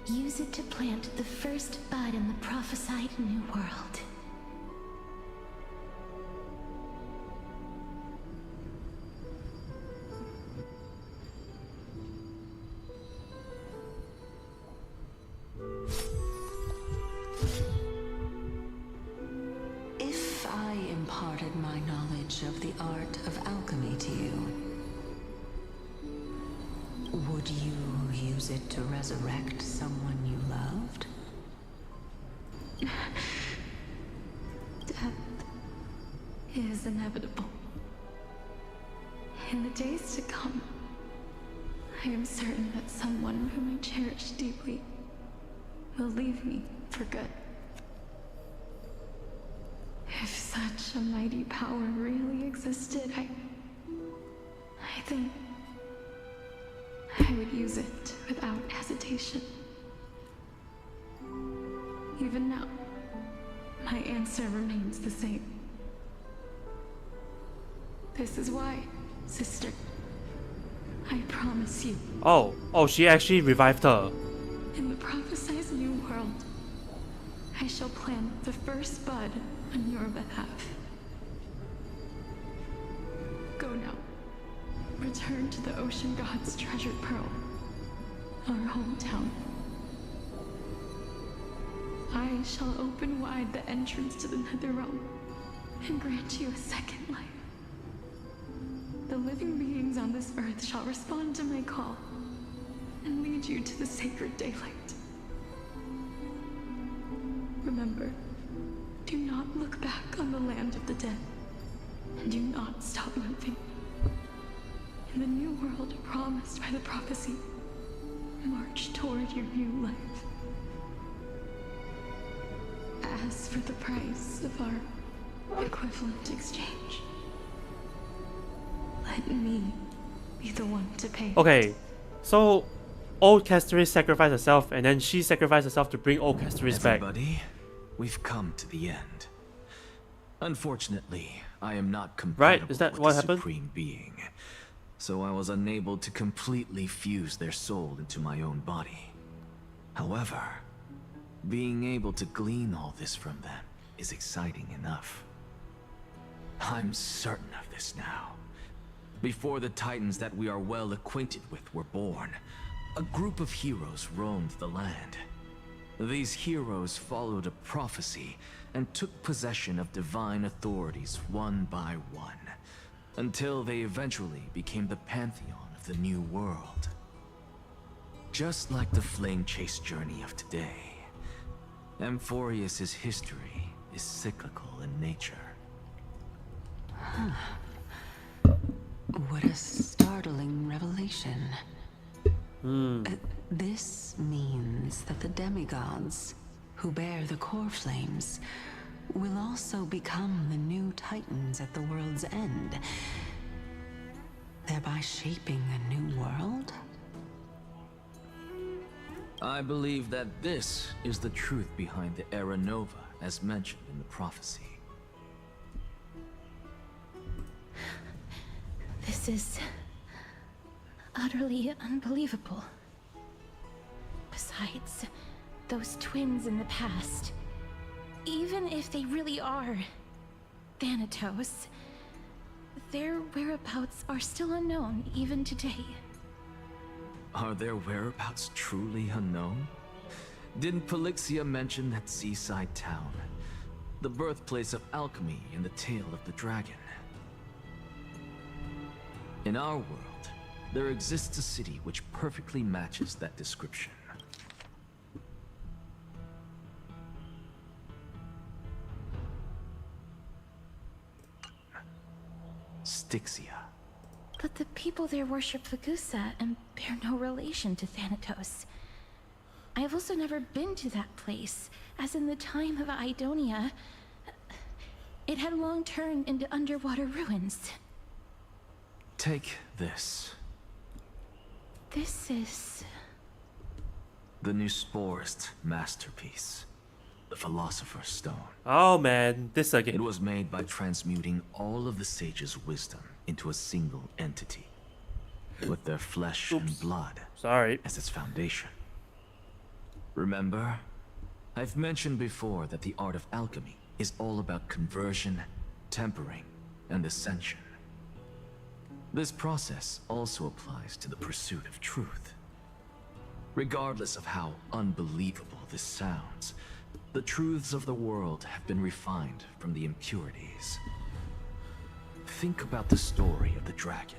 use it to plant the first bud in the prophesied new world. If I imparted my knowledge of the art of alchemy to you, would you use it to resurrect someone you loved? Death is inevitable. In the days to come, I am certain that someone whom I cherish deeply will leave me for good. If such a mighty power really existed, I think I would use it without hesitation. Even now, my answer remains the same. This is why, sister, I promise you, Oh, she actually revived her. in the prophesied new world, I shall plant the first bud on your behalf. Go now. Return to the ocean god's treasured pearl, our hometown. I shall open wide the entrance to the nether realm and grant you a second life. The living beings on this earth shall respond to my call and lead you to the sacred daylight. Remember, do not look back on the land of the dead, and do not stop moving. In the new world promised by the prophecy, march toward your new life. As for the price of our equivalent exchange, let me be the one to pay. Okay, so old Castoris sacrificed herself, and then she sacrificed herself to bring old Castoris back. Everybody, we've come to the end. Unfortunately, I am not compatible Right, is that with what the happened? Supreme Being, so I was unable to completely fuse their soul into my own body. However, being able to glean all this from them is exciting enough. I'm certain of this now. Before the Titans that we are well acquainted with were born, a group of heroes roamed the land. These heroes followed a prophecy and took possession of divine authorities one by one, until they eventually became the pantheon of the new world. Just like the flame chase journey of today, Amphorius's history is cyclical in nature. What a startling revelation. This means that the demigods, who bear the core flames, will also become the new titans at the world's end, thereby shaping a new world? I believe that this is the truth behind the Era Nova, as mentioned in the prophecy. This is utterly unbelievable. Besides, those twins in the past, even if they really are Thanatos, their whereabouts are still unknown even today. Are their whereabouts truly unknown? Didn't Polixia mention that seaside town? The birthplace of alchemy and the tale of the dragon. In our world, there exists a city which perfectly matches that description. Styxia. But the people there worship Vagusa and bear no relation to Thanatos. I have also never been to that place, as in the time of Idonia, it had long turned into underwater ruins. Take this. This is... The Nusporist masterpiece. The Philosopher's Stone. Oh man, this again. It was made by transmuting all of the sages' wisdom into a single entity, with their flesh and blood Sorry. as its foundation. Remember, I've mentioned before that the art of alchemy is all about conversion, tempering, and ascension. This process also applies to the pursuit of truth. Regardless of how unbelievable this sounds, the truths of the world have been refined from the impurities. Think about the story of the dragon.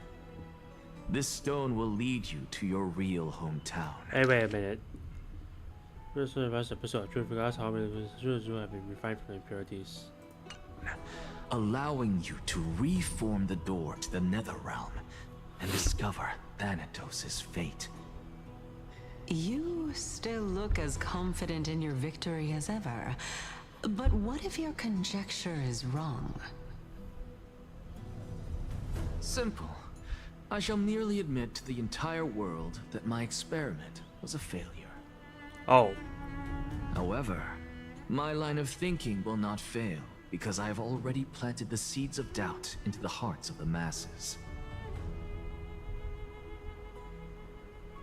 This stone will lead you to your real hometown. Hey, wait a minute. This episode, truth regards how many truths have been refined from impurities. Allowing you to reform the door to the nether realm and discover Thanatos' fate. You still look as confident in your victory as ever. But what if your conjecture is wrong? Simple. I shall merely admit to the entire world that my experiment was a failure. Oh. However, my line of thinking will not fail because I have already planted the seeds of doubt into the hearts of the masses.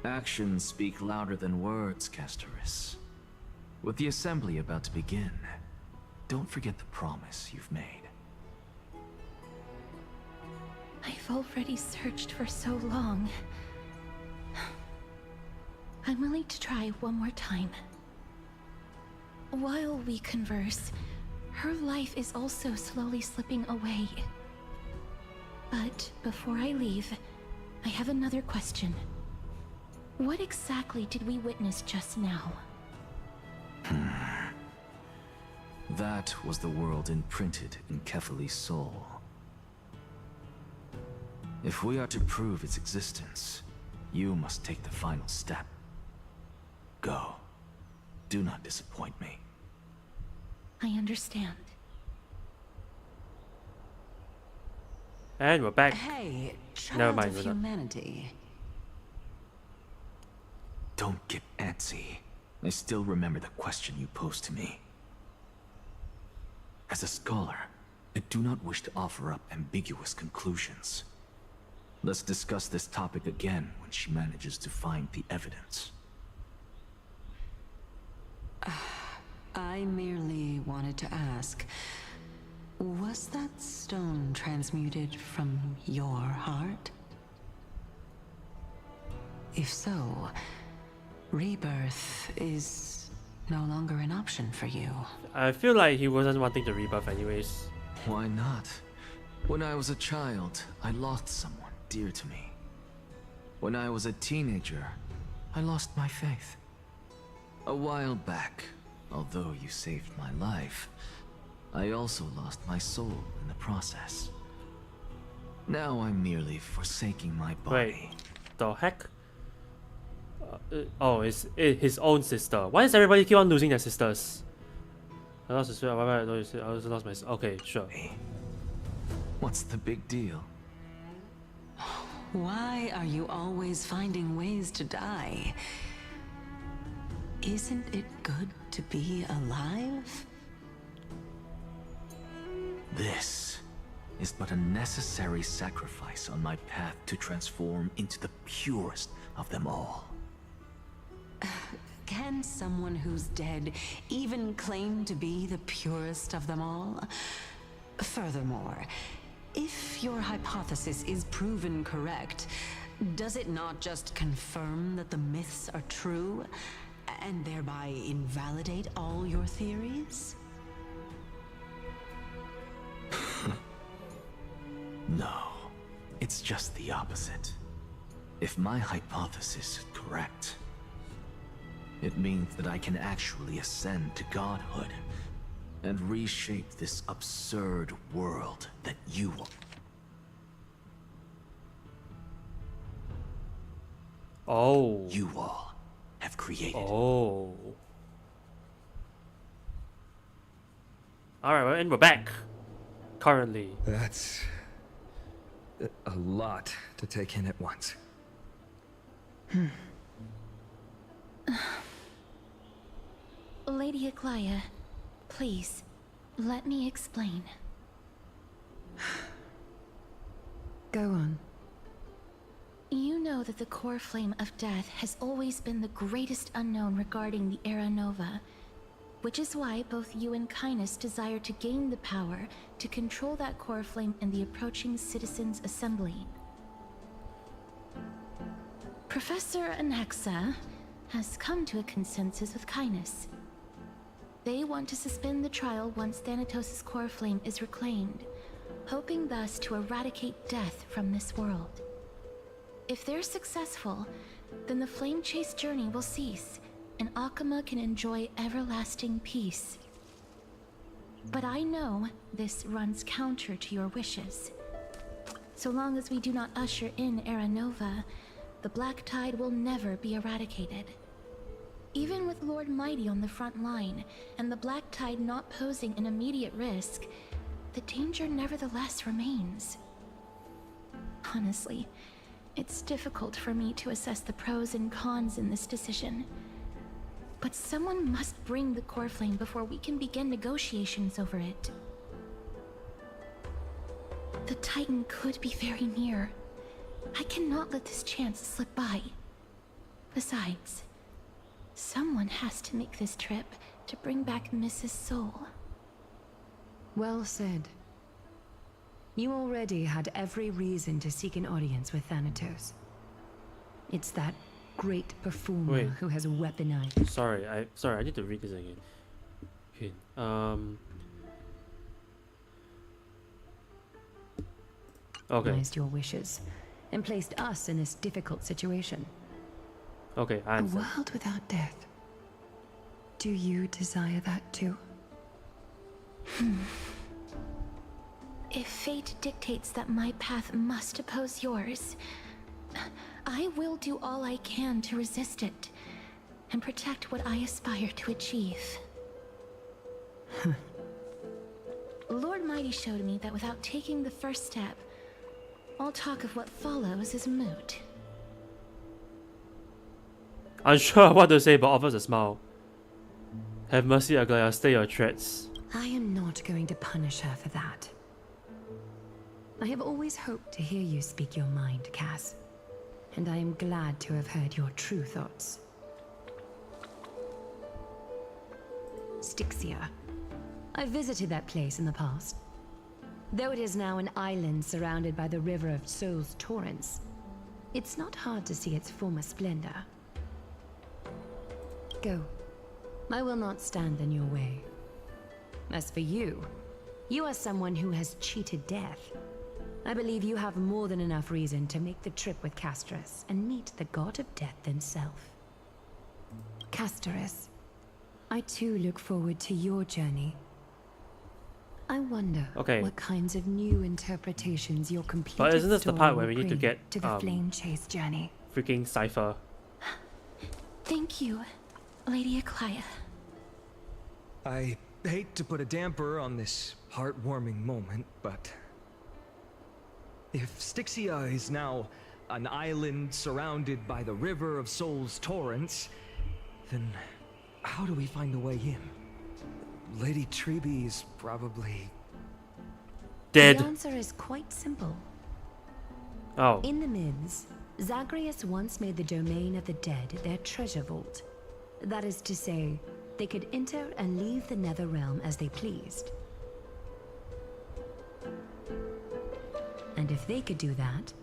Actions speak louder than words, Castoris. With the assembly about to begin, don't forget the promise you've made. I've already searched for so long. I'm willing to try one more time. While we converse, her life is also slowly slipping away. But before I leave, I have another question. What exactly did we witness just now? That was the world imprinted in Kefali's soul. If we are to prove its existence, you must take the final step. go. Do not disappoint me. I understand. And we're back. Hey, Never child mind, of we're not. humanity. Don't get antsy. I still remember the question you posed to me. As a scholar, I do not wish to offer up ambiguous conclusions. Let's discuss this topic again when she manages to find the evidence. I merely wanted to ask, was that stone transmuted from your heart? If so, rebirth is no longer an option for you. I feel like he wasn't wanting to rebirth anyways. Why not? When I was a child, I lost someone dear to me. When I was a teenager, I lost my faith. A while back, although you saved my life, I also lost my soul in the process. Now I'm merely forsaking my body. Wait, the heck? Oh, it's his own sister. Why does everybody keep on losing their sisters? I lost his sister. I also lost my. Okay, sure. What's the big deal? Why are you always finding ways to die? Isn't it good to be alive? This is but a necessary sacrifice on my path to transform into the purest of them all. Can someone who's dead even claim to be the purest of them all? Furthermore, if your hypothesis is proven correct, does it not just confirm that the myths are true, and thereby invalidate all your theories? No, it's just the opposite. If my hypothesis is correct, it means that I can actually ascend to godhood and reshape this absurd world that you all have created. Oh. Alright, and we're back. Currently. That's a lot to take in at once. Lady Aglaia, please, let me explain. Go on. You know that the core flame of death has always been the greatest unknown regarding the Era Nova, which is why both you and Kindness desire to gain the power to control that core flame in the approaching Citizens' Assembly. Professor Anaxa has come to a consensus with Kindness. They want to suspend the trial once Thanatos' core flame is reclaimed, hoping thus to eradicate death from this world. If they're successful, then the flame chase journey will cease, and Akama can enjoy everlasting peace. But I know this runs counter to your wishes. So long as we do not usher in Era Nova, the Black Tide will never be eradicated. Even with Lord Mighty on the front line, and the Black Tide not posing an immediate risk, the danger nevertheless remains. Honestly, it's difficult for me to assess the pros and cons in this decision. But someone must bring the core flame before we can begin negotiations over it. The Titan could be very near. I cannot let this chance slip by. Besides, someone has to make this trip to bring back Mrs. Soul. Well said. You already had every reason to seek an audience with Thanatos. It's that great performer who has weaponized. Sorry, I need to read this again. Okay. Okay. Your wishes and placed us in this difficult situation. Okay, I A understand. world without death. Do you desire that too? If fate dictates that my path must oppose yours, I will do all I can to resist it. and protect what I aspire to achieve. Lord Mighty showed me that without taking the first step, all talk of what follows is moot. Unsure what to say, but offers a smile. Have mercy, Aglaya, stay your threats. I am not going to punish her for that. I have always hoped to hear you speak your mind, Cass. And I am glad to have heard your true thoughts. Styxia. I visited that place in the past. Though it is now an island surrounded by the river of Souls Torrents, it's not hard to see its former splendor. Go. I will not stand in your way. As for you, you are someone who has cheated death. I believe you have more than enough reason to make the trip with Casterus and meet the god of death himself. Casterus, I too look forward to your journey. I wonder what kinds of new interpretations your completed But isn't this the part where we need to bring get to the flame chase journey? freaking Cipher? Thank you, Lady Aglaya. I hate to put a damper on this heartwarming moment, but if Styxia is now an island surrounded by the river of Souls Torrents, then how do we find a way in? Lady Trebe is probably dead. The answer is quite simple. Oh. In the myths, Zagreus once made the domain of the dead their treasure vault. That is to say, they could enter and leave the nether realm as they pleased. And if they could do that,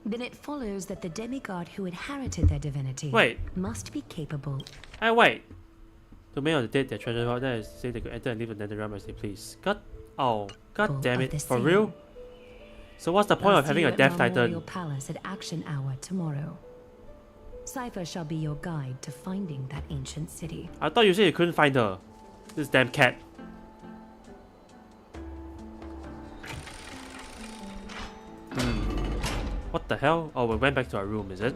then it follows that the demigod who inherited their divinity must be capable. Hey, wait. Domain of the dead, their treasure vault, that is to say they could enter and leave the nether realm as they please. God damn it. For real? So what's the point of having a death titan? Memorial Palace at Action Hour tomorrow. Cipher shall be your guide to finding that ancient city. I thought you said you couldn't find her. This damn cat. What the hell? Oh, we went back to our room, is it?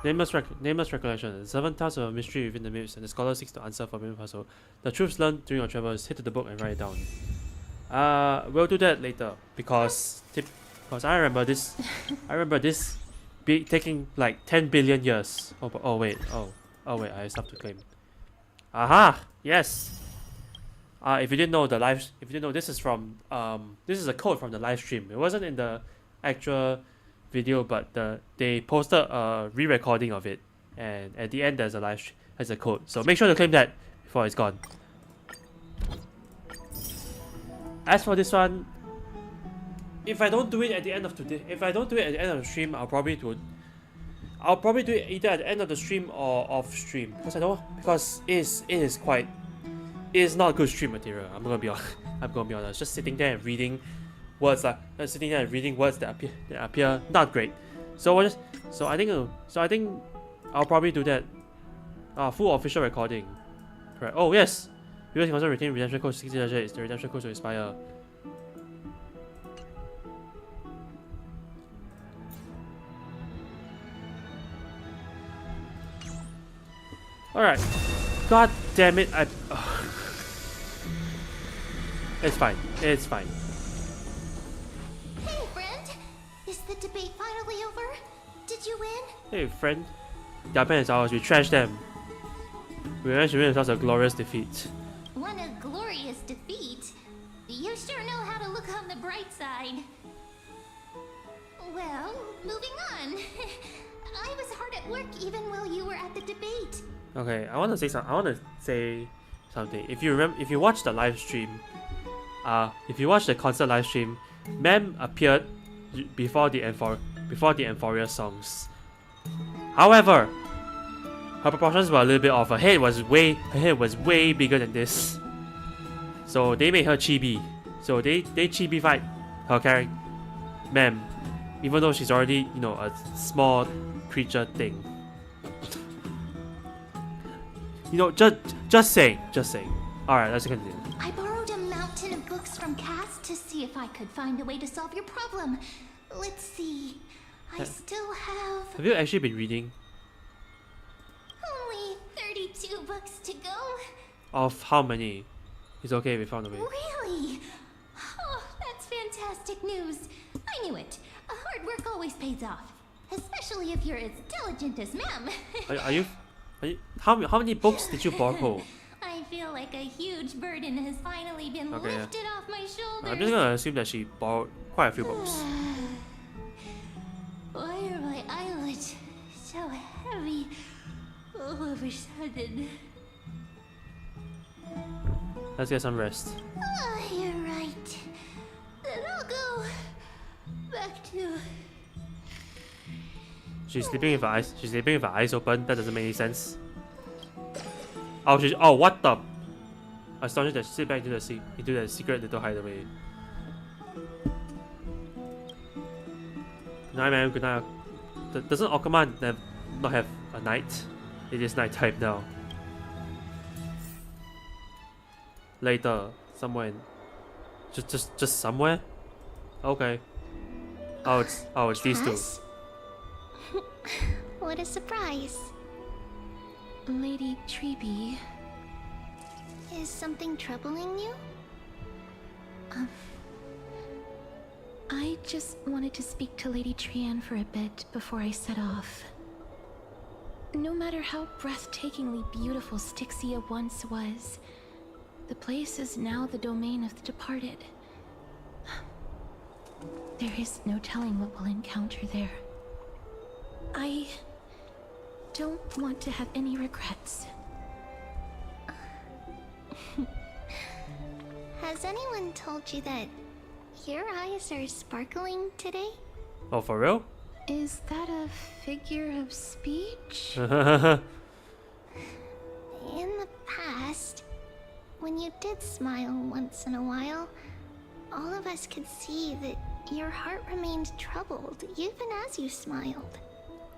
Nameless recollection. The 7 tasks of a mystery within the myths, and the scholar seeks to answer for a puzzle. The truths learned during our travels, hit to the book and write it down. We'll do that later because I remember this. I remember this taking like 10 billion years. Oh wait, I have stuff to claim. Aha! Yes. If you didn't know this is from this is a code from the live stream. It wasn't in the actual video, but they posted a re-recording of it, and at the end there's a code. So make sure to claim that before it's gone. As for this one, if I don't do it at the end of the stream, I'll probably do it either at the end of the stream or off stream because it is not good stream material. I'm gonna be honest. Just sitting there and reading words that appear not great. So I think I'll probably do that. Full official recording. Right. Oh yes. You guys can also retain redemption code 60 is the redemption code to Inspire. Alright. God damn it, It's fine. It's fine. Hey, friend! Is the debate finally over? Did you win? Hey, friend. Their plan is ours. We trashed them. We managed to win ourselves a glorious defeat. Won a glorious defeat? You sure know how to look on the bright side. Well, moving on. I was hard at work even while you were at the debate. Okay, I want to say something. If you watch the live stream, if you watch the concert live stream, Mem appeared before the Euphoria songs. However, her proportions were a little bit off. Her head was way bigger than this. So they made her chibi. So they chibified her character, Mem, even though she's already a small creature thing. Just saying. Alright, let's continue. I borrowed a mountain of books from Cass to see if I could find a way to solve your problem. Let's see. I still have Have you actually been reading? only 32 books to go. Of how many? It's okay, we found a way. Really? Oh, that's fantastic news. I knew it. Hard work always pays off. Especially if you're as diligent as ma'am. Are you how many books did you borrow? I feel like a huge burden has finally been Okay, yeah. lifted off my shoulders. I'm just gonna assume that she borrowed quite a few books. Why are my eyelids so heavy all of a sudden? Let's get some rest. Oh, you're right. Then I'll go back to... She's sleeping with her eyes. She's sleeping with her eyes open. That doesn't make any sense. Oh, oh, what the? Astonished that she slipped back into the secret little hideaway. Good night, man. Good night. Doesn't Okama not have a night? It is night time now. Later, somewhere. Just somewhere. Okay. Oh, it's these two. Cass? What a surprise. Lady Treby. Is something troubling you? I just wanted to speak to Lady Trian for a bit before I set off. No matter how breathtakingly beautiful Styxia once was, the place is now the domain of the departed. There is no telling what we'll encounter there. I don't want to have any regrets. Has anyone told you that your eyes are sparkling today? Oh, for real? Is that a figure of speech? In the past, when you did smile once in a while, all of us could see that your heart remained troubled even as you smiled.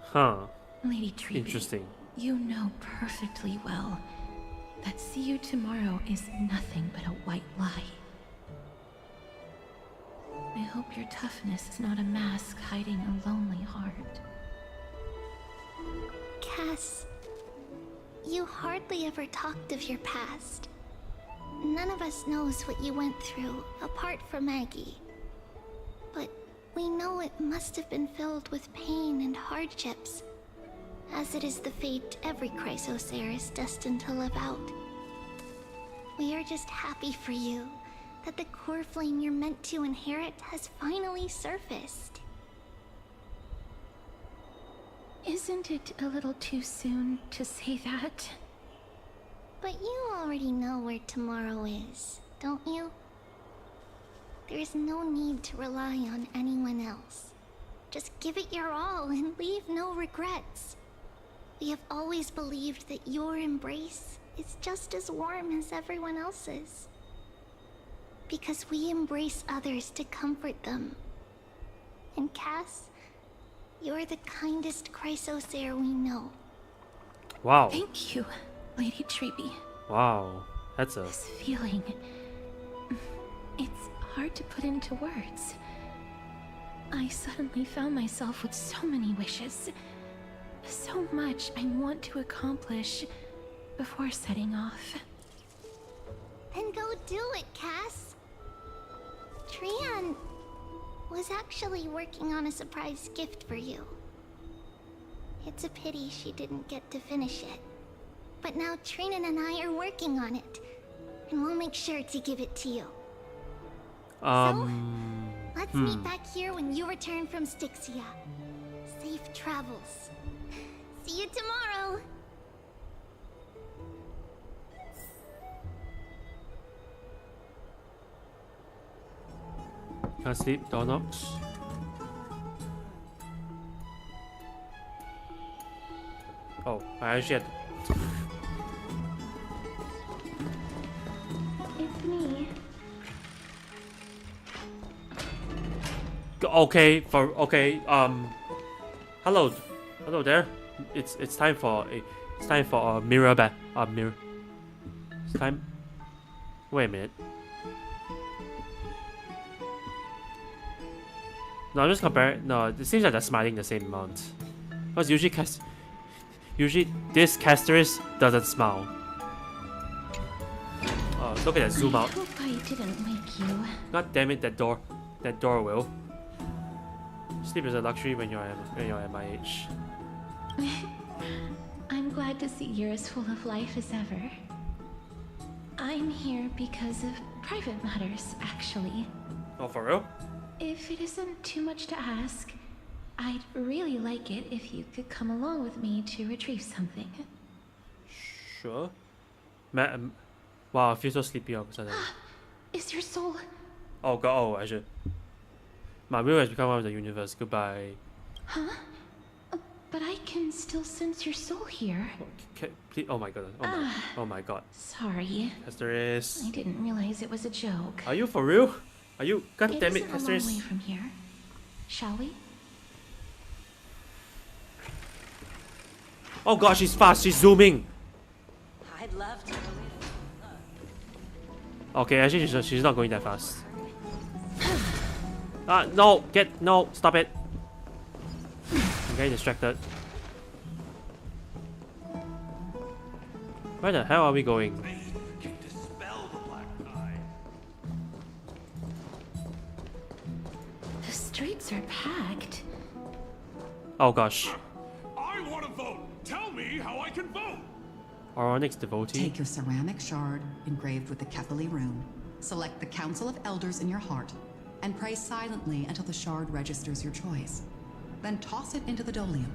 Huh. Lady Treby, Interesting. you know perfectly well that see you tomorrow is nothing but a white lie. I hope your toughness is not a mask hiding a lonely heart. Cass, you hardly ever talked of your past. None of us knows what you went through, apart from Maggie. But we know it must have been filled with pain and hardships, as it is the fate every Chrysosaur is destined to live out. We are just happy for you that the core flame you're meant to inherit has finally surfaced. Isn't it a little too soon to say that? But you already know where tomorrow is, don't you? There is no need to rely on anyone else. Just give it your all and leave no regrets. We have always believed that your embrace is just as warm as everyone else's. Because we embrace others to comfort them. And Cass, you're the kindest Chrysosaur we know. Wow. Thank you, Lady Treby. Wow. That's a... This feeling... It's hard to put into words. I suddenly found myself with so many wishes. So much I want to accomplish before setting off. Then go do it, Cass. Trian was actually working on a surprise gift for you. It's a pity she didn't get to finish it. But now Trinan and I are working on it, and we'll make sure to give it to you. Let's meet back here when you return from Styxia. Safe travels. See you tomorrow. Can't sleep, door knocks. Oh, I actually had... It's me. Okay, hello there. It's time for a mirror back. Mirror. It's time. Wait a minute. No, I'm just comparing. No, it seems like they're smiling the same amount. Because usually this casteress doesn't smile. Oh, look at that zoom out. I hope I didn't wake you. God damn it, that door will. Sleep is a luxury when you're at my age. I'm glad to see you're as full of life as ever. I'm here because of private matters, actually. Oh, for real? If it isn't too much to ask, I'd really like it if you could come along with me to retrieve something. Sure. Wow, I feel so sleepy all of a sudden. Is your soul... Oh god, oh, I should. My will has become one of the universe. Goodbye. Huh? But I can still sense your soul here. Please, oh my god. Oh my god. Sorry. Casteress. I didn't realize it was a joke. Are you for real? Are you? God damn it, It isn't a long way Casteress. from here. Shall we? Oh god, she's fast. She's zooming. I'd love to. Okay, actually she's not going that fast. No, no, stop it. I'm getting distracted. Where the hell are we going? Can dispel the black eye. The streets are packed. Oh gosh. I want to vote. Tell me how I can vote. Oronix devotee. Take your ceramic shard engraved with the Kefali rune. Select the Council of Elders in your heart and pray silently until the shard registers your choice. Then toss it into the Dolium.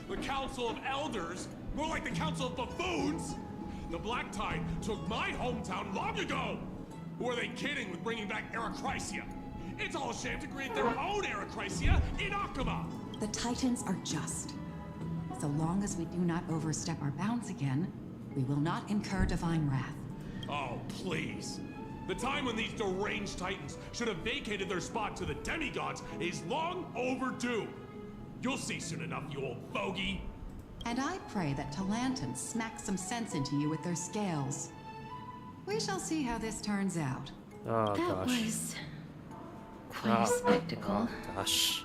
The Council of Elders? More like the Council of Buffoons? The Black Tide took my hometown long ago! Who are they kidding with bringing back Eracrysia? It's all a shame to create their own Eracrysia in Akama! The Titans are just. So long as we do not overstep our bounds again, we will not incur divine wrath. Oh, please. The time when these deranged Titans should have vacated their spot to the demigods is long overdue. You'll see soon enough, you old bogey. And I pray that Talanton smacks some sense into you with their scales. We shall see how this turns out. Oh That gosh. was quite a spectacle. Gosh.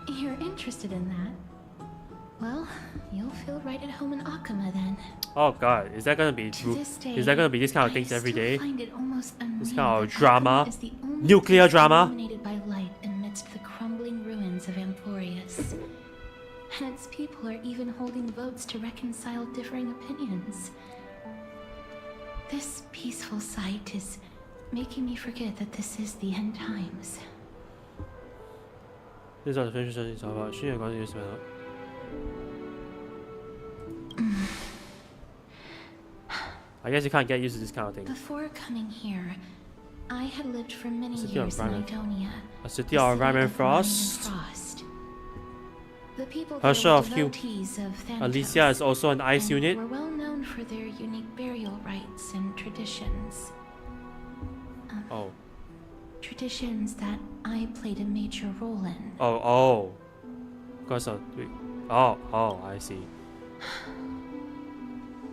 You're interested in that? Well, you'll feel right at home in Akama then. Oh god, is that gonna be To this day, is that gonna be this kind of I things every still day? find it almost unreal This kind of that drama? Akama is the only Nuclear place drama? illuminated by light amidst the crumbling ruins of Amphorius. And its people are even holding votes to reconcile differing opinions. This peaceful sight is making me forget that this is the end times. This is the finish it's about. She ain't gonna use it. I guess you can't get used to this kind of thing. Before coming here, I had lived for many City of years in Rhyme- Idonia. A city the of Rhyme and Rhyme Frost. Frost. The people Her there show were of Hugh. devotees of Thanatos, Alicia is also an ice and unit. were well known for their unique burial rites and traditions. Oh. Traditions that I played a major role in. Oh. Because of oh, I see.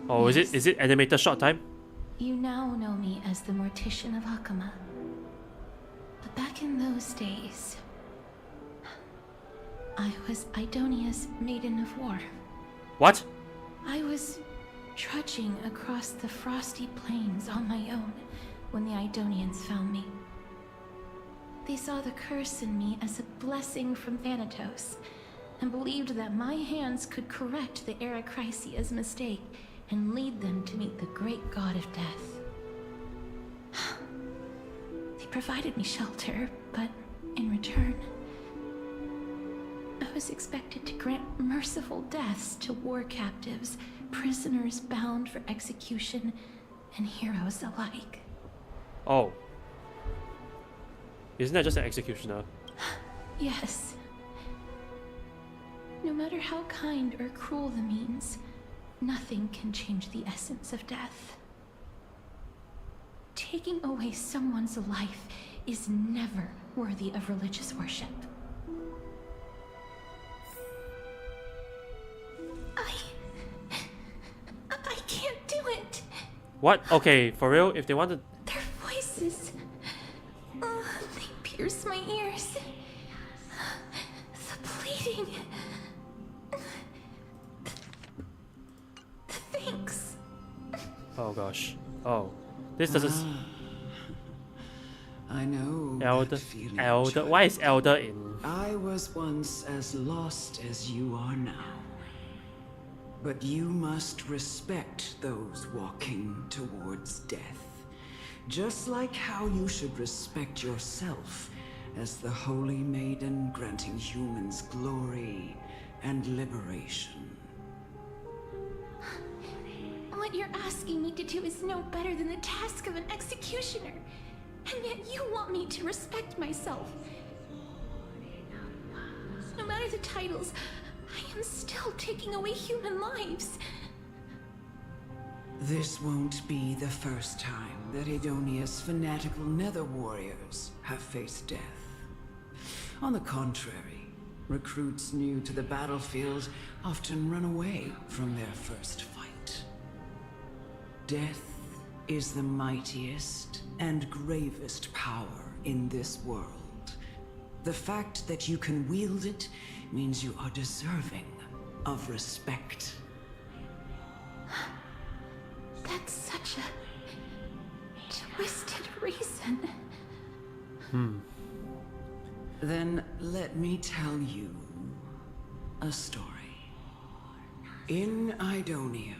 Oh, Yes. is it animated short time? You now know me as the Mortician of Akama. But back in those days, I was Idonia's Maiden of War. What? I was trudging across the frosty plains on my own when the Idonians found me. They saw the curse in me as a blessing from Thanatos, and believed that my hands could correct the Eracrysia's mistake and lead them to meet the great god of death. They provided me shelter, but in return, I was expected to grant merciful deaths to war captives, prisoners bound for execution, and heroes alike. Oh. Isn't that just an executioner? Yes. No matter how kind or cruel the means, nothing can change the essence of death. Taking away someone's life is never worthy of religious worship. I can't do it. What? Okay, for real? If they wanted... Their voices. They pierce my ears. The bleeding. The thanks. Oh gosh. Oh. This doesn't... I know Elder. that feeling, Elder. child. Why is Elder in... I was once as lost as you are now. But you must respect those walking towards death. Just like how you should respect yourself as the Holy Maiden granting humans glory and liberation. What you're asking me to do is no better than the task of an executioner. And yet you want me to respect myself. No matter the titles, I am still taking away human lives. This won't be the first time that Edonia's fanatical nether warriors have faced death. On the contrary, recruits new to the battlefield often run away from their first fight. Death is the mightiest and gravest power in this world. The fact that you can wield it means you are deserving of respect. That's such a twisted reason. Then let me tell you a story. In Idonia,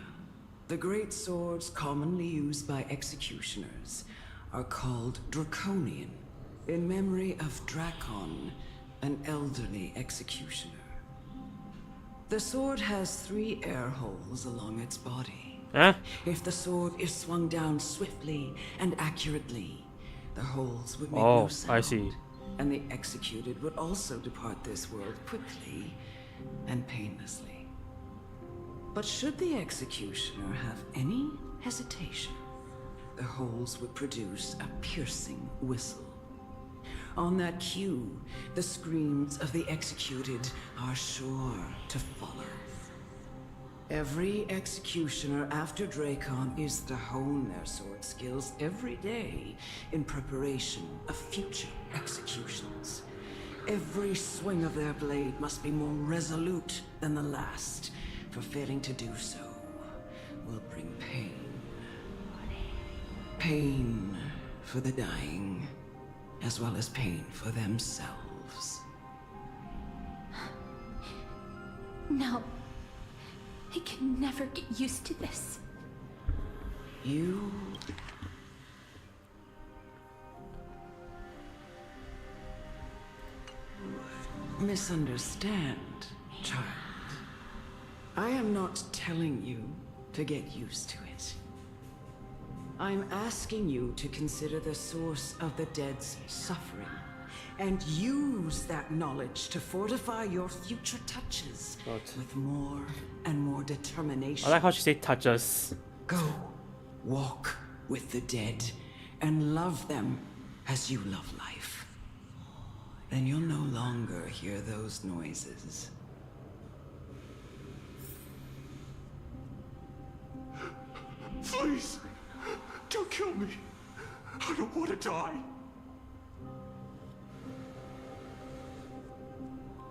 the great swords commonly used by executioners are called Draconian, in memory of Drakon, an elderly executioner. The sword has 3 air holes along its body. Huh? If the sword is swung down swiftly and accurately, the holes would make Oh, no sound. I see. And the executed would also depart this world quickly and painlessly. But should the executioner have any hesitation, the holes would produce a piercing whistle. On that cue, the screams of the executed are sure to follow. Every executioner after Drakon is to hone their sword skills every day in preparation of future executions. Every swing of their blade must be more resolute than the last, for failing to do so will bring pain. Pain for the dying, as well as pain for themselves. No. I can never get used to this. You... misunderstand, child. I am not telling you to get used to it. I'm asking you to consider the source of the dead's suffering and use that knowledge to fortify your future touches with more and more determination. I like how she said touches. Go, walk with the dead and love them as you love life. Then you'll no longer hear those noises. Please, don't kill me. I don't want to die.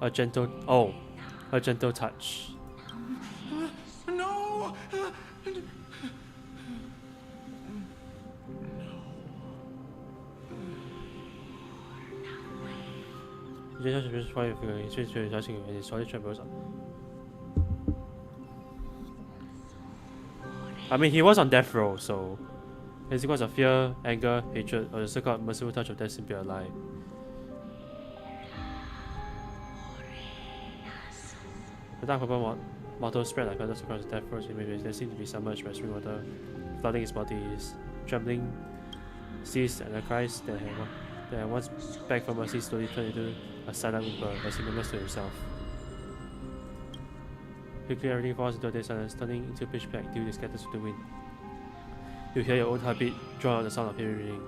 A gentle touch. No! I mean, he was on death row, so it's because of fear, anger, hatred, or the so-called merciful touch of death simply a lie. The dark purple motto spread like feathers across the death rows. There seemed to be submerged by spring water, flooding his body. His trembling ceased, and the cries that had once begged for mercy slowly turned into a silent whimper as he murmurs to himself. Quickly, everything falls into a dead silence, turning into pitch black due to scatters with the wind. You hear your own heartbeat drawn out the sound of heavy breathing.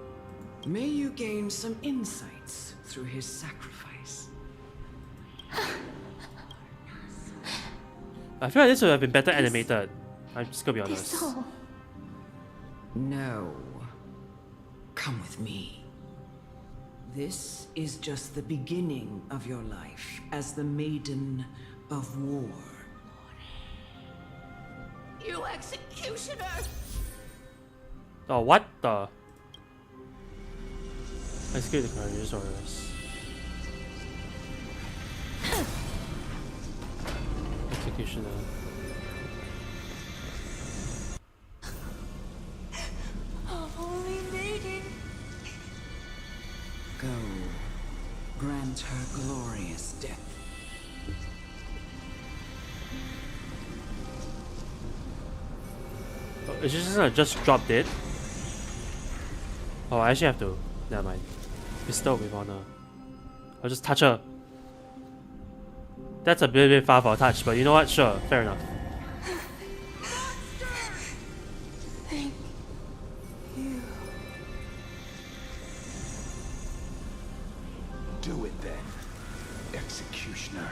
May you gain some insights through his sacrifice. I feel like this would have been better animated. I'm just gonna be honest. This all... No. Come with me. This is just the beginning of your life as the Maiden of War. You executioner! Oh, what the? Execute the courageous orders. Executioner. Holy maiden! Go. Grant her glorious death. Oh, is she just gonna just drop dead? Oh, I actually have to. Never mind. Bestow with honor. I'll just touch her. That's a bit far for a touch, but you know what? Sure, fair enough. Thank you. Do it then, executioner.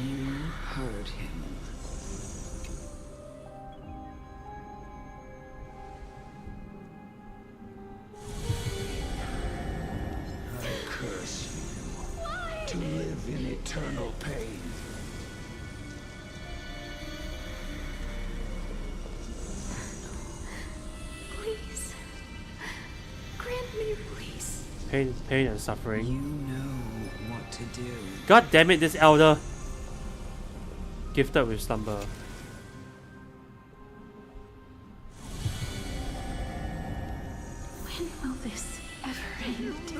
You heard him. I curse you to live in eternal pain. Please. Grant me release. Pain and suffering. You know what to do. God damn it, this elder. Gifted with slumber. When will this ever end?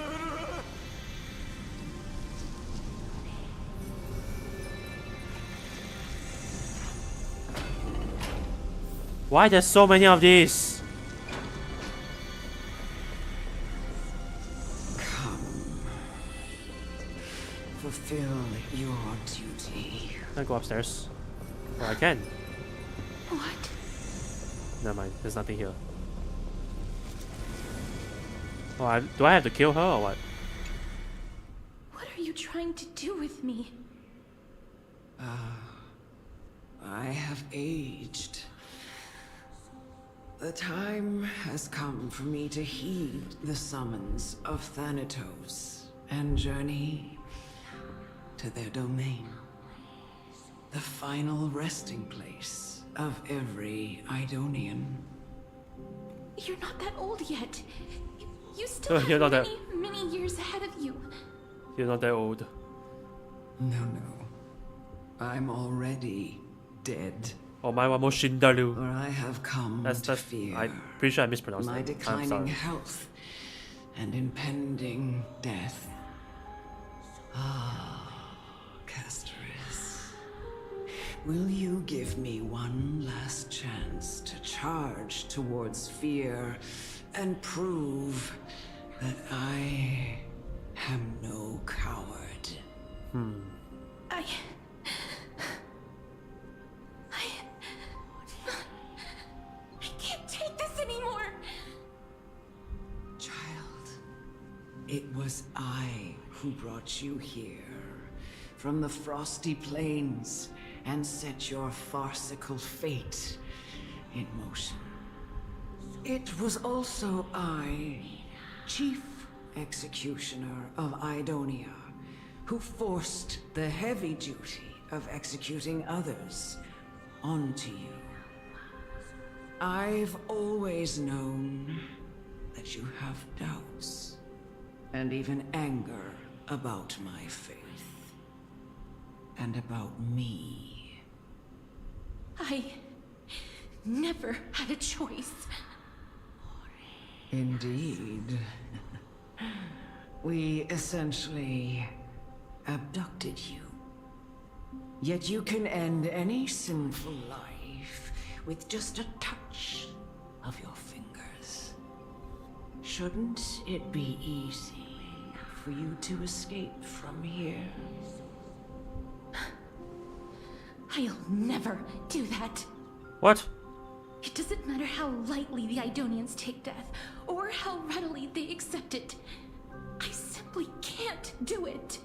Why there's so many of these? Come. Fulfill your duty. Can I go upstairs? Or I can. What? Never mind, there's nothing here. Oh, do I have to kill her or what? What are you trying to do with me? I have aged. The time has come for me to heed the summons of Thanatos and journey to their domain. The final resting place of every Idonian. You're not that old yet. You still You're not have that- many years ahead of you. You're not that old. No. I'm already dead. Oh my one more Shindalu. For I have come to fear I'm pretty sure I mispronounced my it. I'm declining sorry. health and impending death. Ah, Castoris. Will you give me one last chance to charge towards fear and prove that I am no coward? I can't take this anymore. Child, it was I who brought you here from the frosty plains and set your farcical fate in motion. It was also I, Chief Executioner of Idonia, who forced the heavy duty of executing others onto you. I've always known that you have doubts and even anger about my faith and about me. I never had a choice. Indeed. We essentially abducted you. Yet you can end any sinful life with just a touch of your fingers. Shouldn't it be easy for you to escape from here? I'll never do that. What? It doesn't matter how lightly the Idonians take death, or how readily they accept it. I simply can't do it.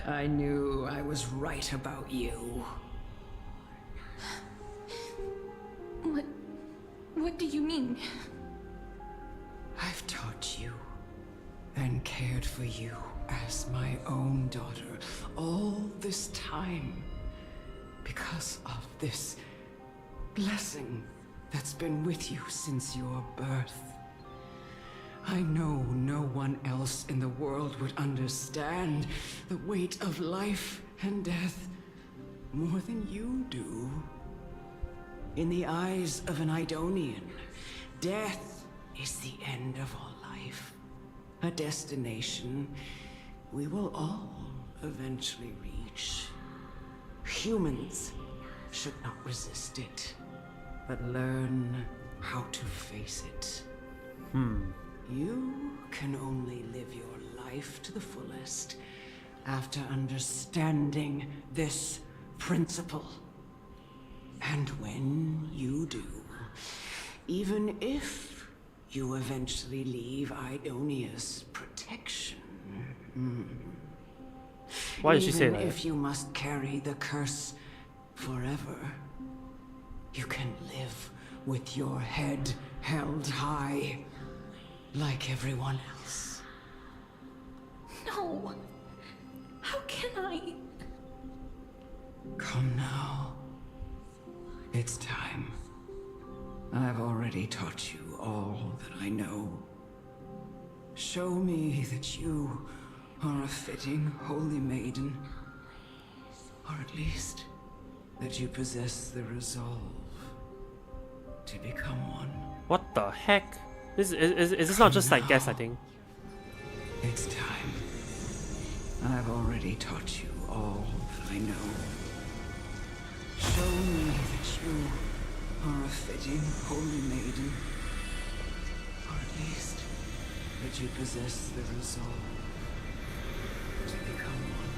I knew I was right about you. What do you mean? I've taught you and cared for you as my own daughter all this time because of this blessing that's been with you since your birth. I know no one else in the world would understand the weight of life and death more than you do. In the eyes of an Idonian, death is the end of all life. A destination we will all eventually reach. Humans should not resist it, but learn how to face it. You can only live your life to the fullest after understanding this principle. And when you do, even if you eventually leave Idonia's protection, why did she say that? Even if you must carry the curse forever, you can live with your head held high, like everyone else. No. How can I? Come now. It's time. I've already taught you all that I know. Show me that you are a fitting holy maiden. Or at least, that you possess the resolve to become one. What the heck? Is this not just like gaslighting? It's time. I've already taught you all that I know. Show me that you are a fitting holy maiden. Or at least, that you possess the resolve to become one.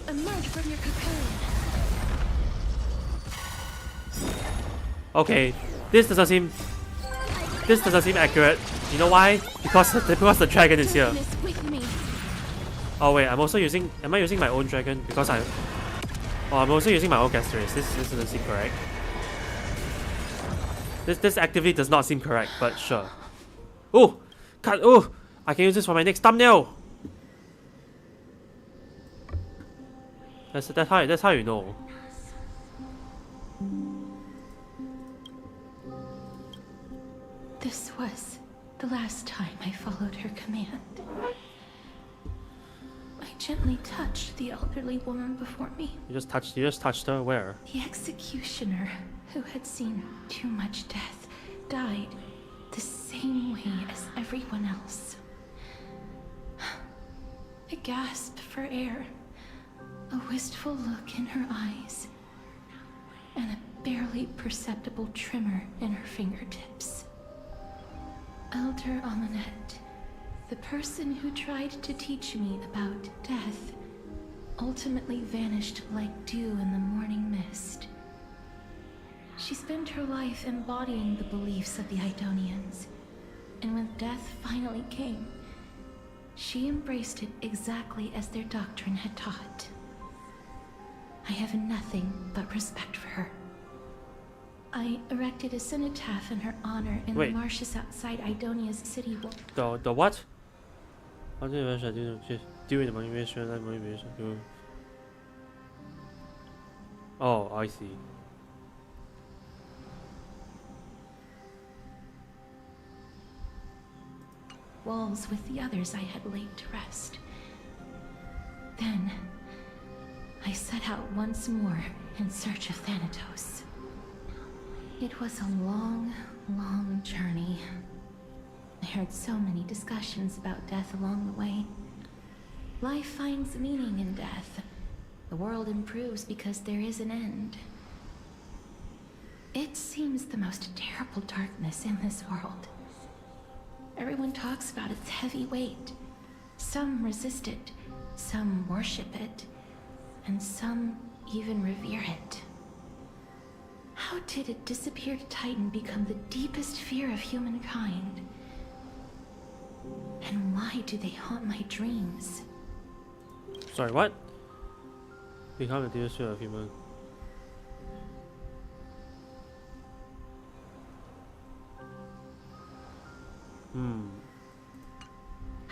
Emerge from your cocoon. Okay, this doesn't seem accurate. You know why? Because the dragon is here. Oh wait, am I using my own dragon? Because I'm also using my own Casterus. This doesn't seem correct. This activity does not seem correct, but sure. Oh, I can use this for my next thumbnail. That's how you know. This was the last time I followed her command. I gently touched the elderly woman before me. You just touched her. Where? The executioner, who had seen too much death, died the same way as everyone else. A gasp for air, a wistful look in her eyes, and a barely perceptible tremor in her fingertips. Elder Amunet, the person who tried to teach me about death, ultimately vanished like dew in the morning mist. She spent her life embodying the beliefs of the Idonians, and when death finally came, she embraced it exactly as their doctrine had taught. I have nothing but respect for her. I erected a cenotaph in her honor in the marshes outside Idonia's city wall. The what? Oh, I see. Walls with the others I had laid to rest. Then, I set out once more in search of Thanatos. It was a long, long journey. I heard so many discussions about death along the way. Life finds meaning in death. The world improves because there is an end. It seems the most terrible darkness in this world. Everyone talks about its heavy weight. Some resist it, some worship it, and some even revere it. How did a disappeared titan become the deepest fear of humankind? And why do they haunt my dreams? Sorry, what? Become a dear spirit of human.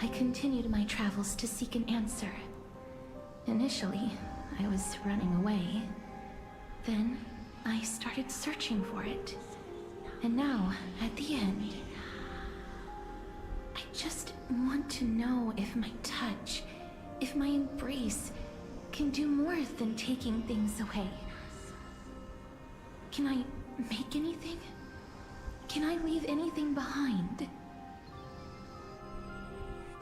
I continued my travels to seek an answer. Initially, I was running away. Then, I started searching for it. And now, at the end, I just want to know if my touch, if my embrace, can do more than taking things away. Can I make anything? Can I leave anything behind?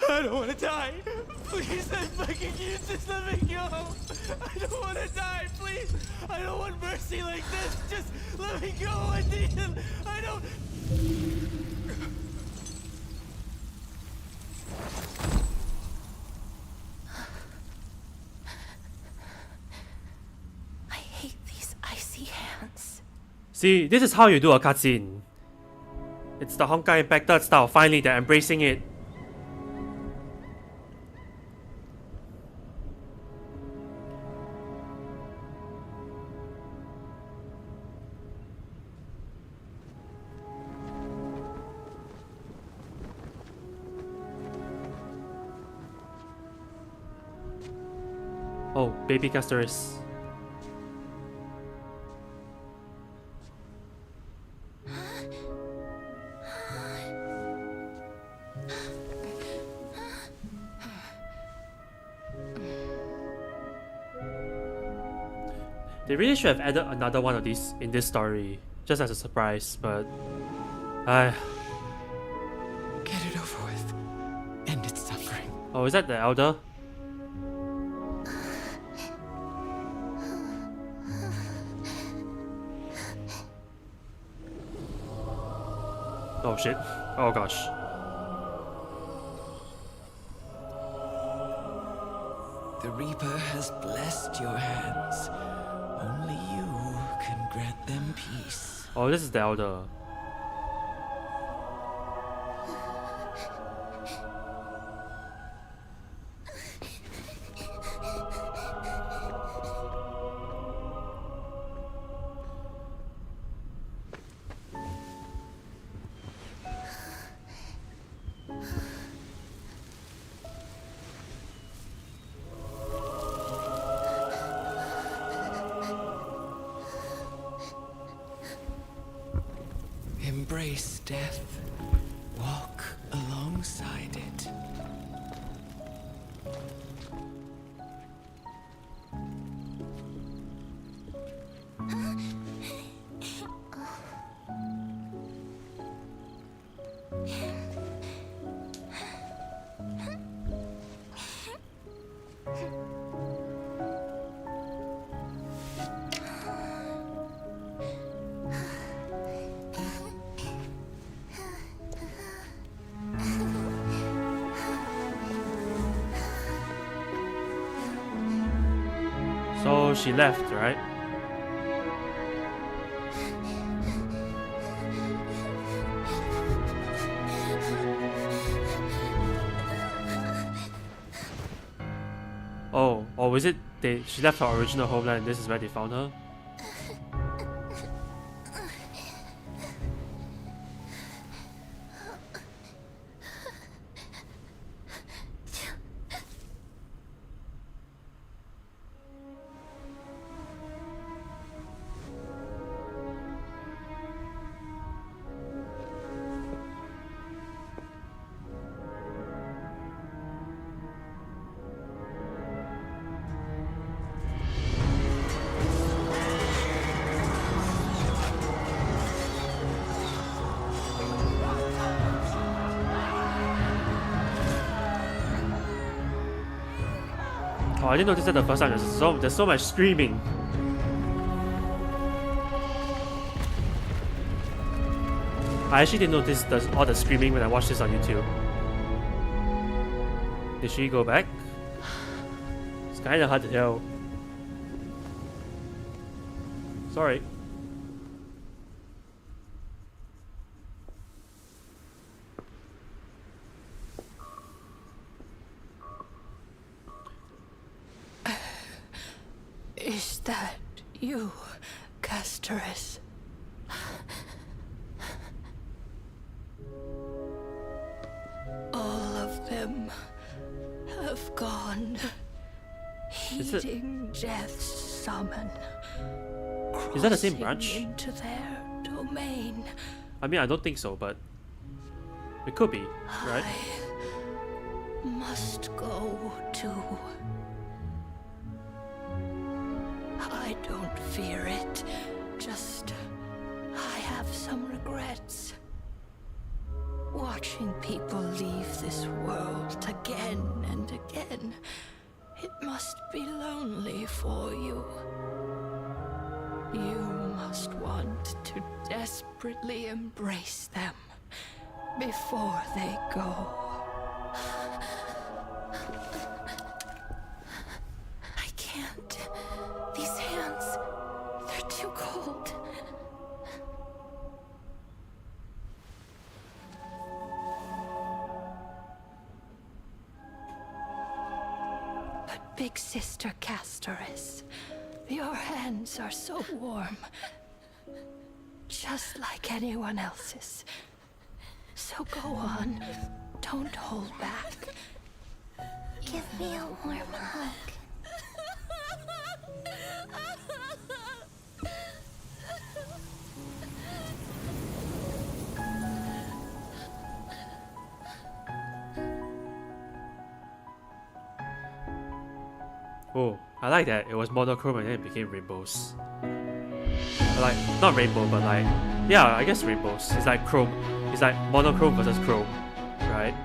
I don't want to die. Please, I'm begging you, just let me go. I don't want to die, please. I don't want mercy like this. Just let me go. I need it. I don't. I hate these icy hands. See, this is how you do a cutscene. It's the Honkai Impacted style. Finally, they're embracing it. Oh, baby Castoris. They really should have added another one of these in this story, just as a surprise, but... Get it over with. End its suffering. Oh, is that the Elder? Oh shit. Oh gosh. The Reaper has blessed your hands. Only you can grant them peace. Oh, this is the Elder. Embrace death. Walk alongside it. So she left, right? Oh, or was it she left her original homeland and this is where they found her? Oh, I didn't notice that the first time. There's so much screaming. I actually didn't notice all the screaming when I watched this on YouTube. Did she go back? It's kind of hard to tell. Sorry. Is that you, Castoris? All of them have gone, heeding death's summon. Is that the same branch? Into their domain. I mean, I don't think so, but it could be, right? I must go too. I don't fear it. Just I have some regrets. Watching people leave this world again and again. It must be lonely for you. You must want to desperately embrace them before they go. I can't. These hands, they're too cold. But Big Sister Castoris, your hands are so warm. Just like anyone else's. So go on. Don't hold back. Give me a warm hug. Oh, I like that. It was monochrome and then it became rainbows. Like, not rainbow, but like, yeah, I guess rainbows. It's like chrome. It's like monochrome versus chrome, right?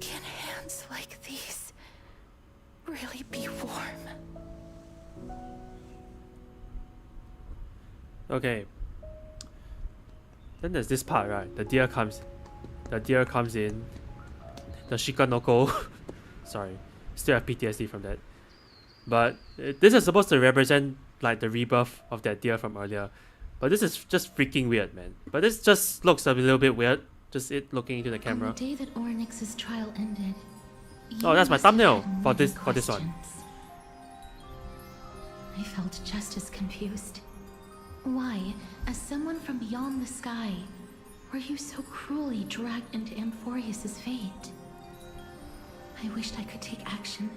Can hands like these really be warm? Okay. Then there's this part, right? The deer comes in. The Shikanoko. Sorry. Still have PTSD from that. But this is supposed to represent like the rebirth of that deer from earlier. But this is just freaking weird, man. But this just looks a little bit weird. Just it looking into the camera. On the day that Oryx's trial ended. Oh, that's my you thumbnail had for many this one. questions. I felt just as confused. Why, as someone from beyond the sky, were you so cruelly dragged into Amphorius's fate? I wished I could take action,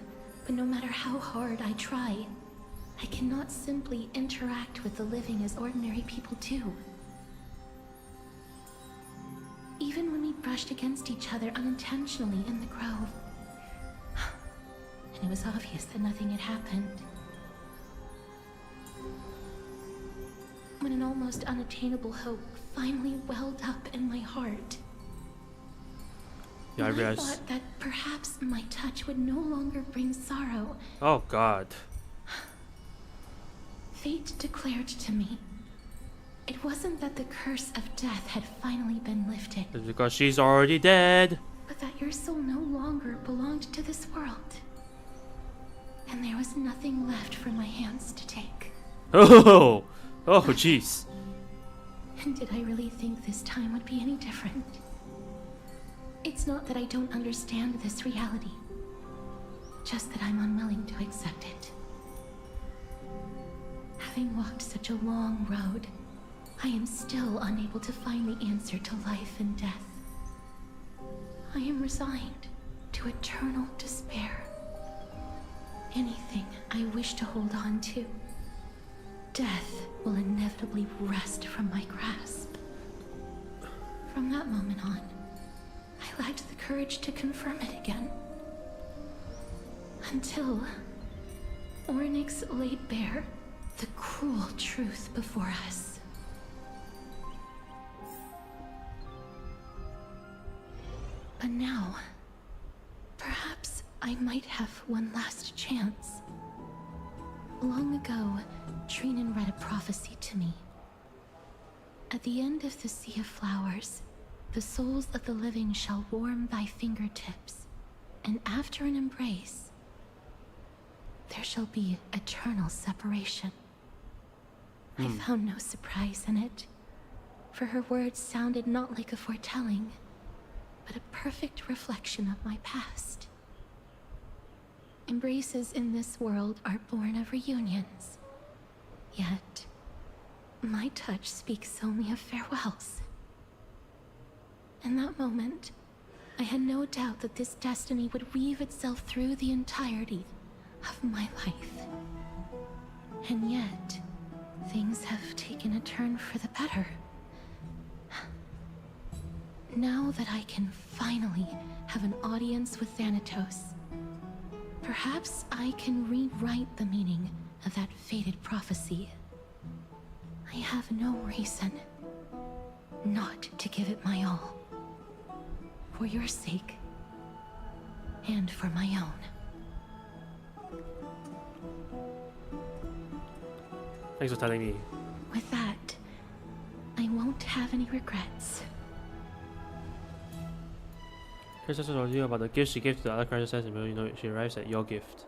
but no matter how hard I try, I cannot simply interact with the living as ordinary people do. Even when we brushed against each other unintentionally in the grove, and it was obvious that nothing had happened. When an almost unattainable hope finally welled up in my heart. Yeah, I I realized. thought that perhaps my touch would no longer bring sorrow. Oh God. Fate declared to me, it wasn't that the curse of death had finally been lifted, It's because she's already dead. but that your soul no longer belonged to this world. And there was nothing left for my hands to take. Oh, oh, jeez. And did I really think this time would be any different? It's not that I don't understand this reality, just that I'm unwilling to accept it. Having walked such a long road, I am still unable to find the answer to life and death. I am resigned to eternal despair. Anything I wish to hold on to, death will inevitably wrest from my grasp. From that moment on, I lacked the courage to confirm it again. Until Oryx laid bare the cruel truth before us. But now, perhaps I might have one last chance. Long ago, Trinan read a prophecy to me. At the end of the Sea of Flowers, the souls of the living shall warm thy fingertips, and after an embrace, there shall be eternal separation. I found no surprise in it, for her words sounded not like a foretelling, but a perfect reflection of my past. Embraces in this world are born of reunions, yet my touch speaks only of farewells. In that moment, I had no doubt that this destiny would weave itself through the entirety of my life. And yet, things have taken a turn for the better. Now that I can finally have an audience with Thanatos, perhaps I can rewrite the meaning of that fated prophecy. I have no reason not to give it my all. For your sake, and for my own. Thanks for telling me. With that, I won't have any regrets. Princess told you about the gift she gave to the other princesses, and you know she arrives at your gift.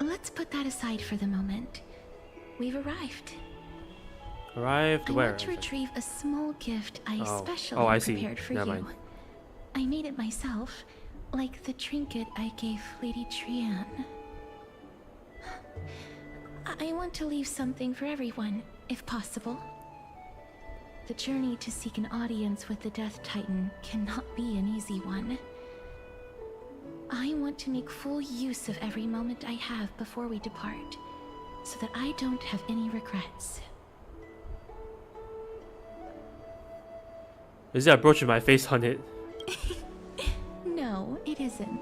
Let's put that aside for the moment. We've arrived. Arrived where? I want to retrieve a small gift I specially I prepared for Never you. mind. I made it myself, like the trinket I gave Lady Trian. I want to leave something for everyone, if possible. The journey to seek an audience with the Death Titan cannot be an easy one. I want to make full use of every moment I have before we depart, so that I don't have any regrets. Is there a brooch with my face on it? No, it isn't.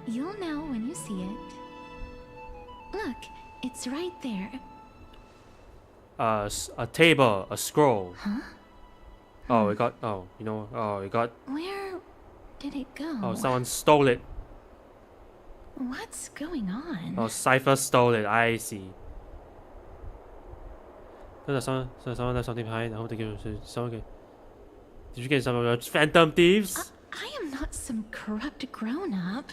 You'll know when you see it. Look, it's right there. A table, a scroll. Huh? Oh, it got. Oh, you know. Oh, it got. Where did it go? Oh, someone stole it. What's going on? Oh, Cipher stole it. I see. So someone left something behind. I hope they give it to someone. Did you get some of those phantom thieves? I am not some corrupt grown-up.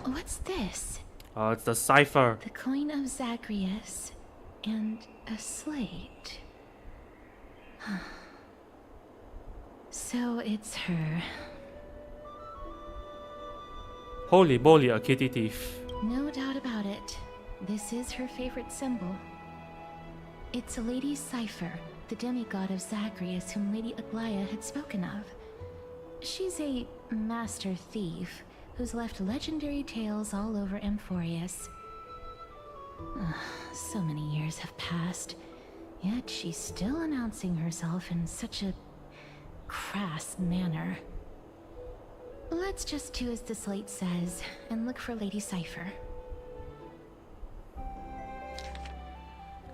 What's this? Oh, it's the Cipher. The coin of Zagreus and a slate. So it's her. Holy moly, a kitty thief. No doubt about it. This is her favorite symbol. It's Lady Cipher, the demigod of Zagreus whom Lady Aglaia had spoken of. She's a master thief who's left legendary tales all over Amphorius. So many years have passed, yet she's still announcing herself in such a crass manner. Let's just do as the slate says and look for Lady Cipher.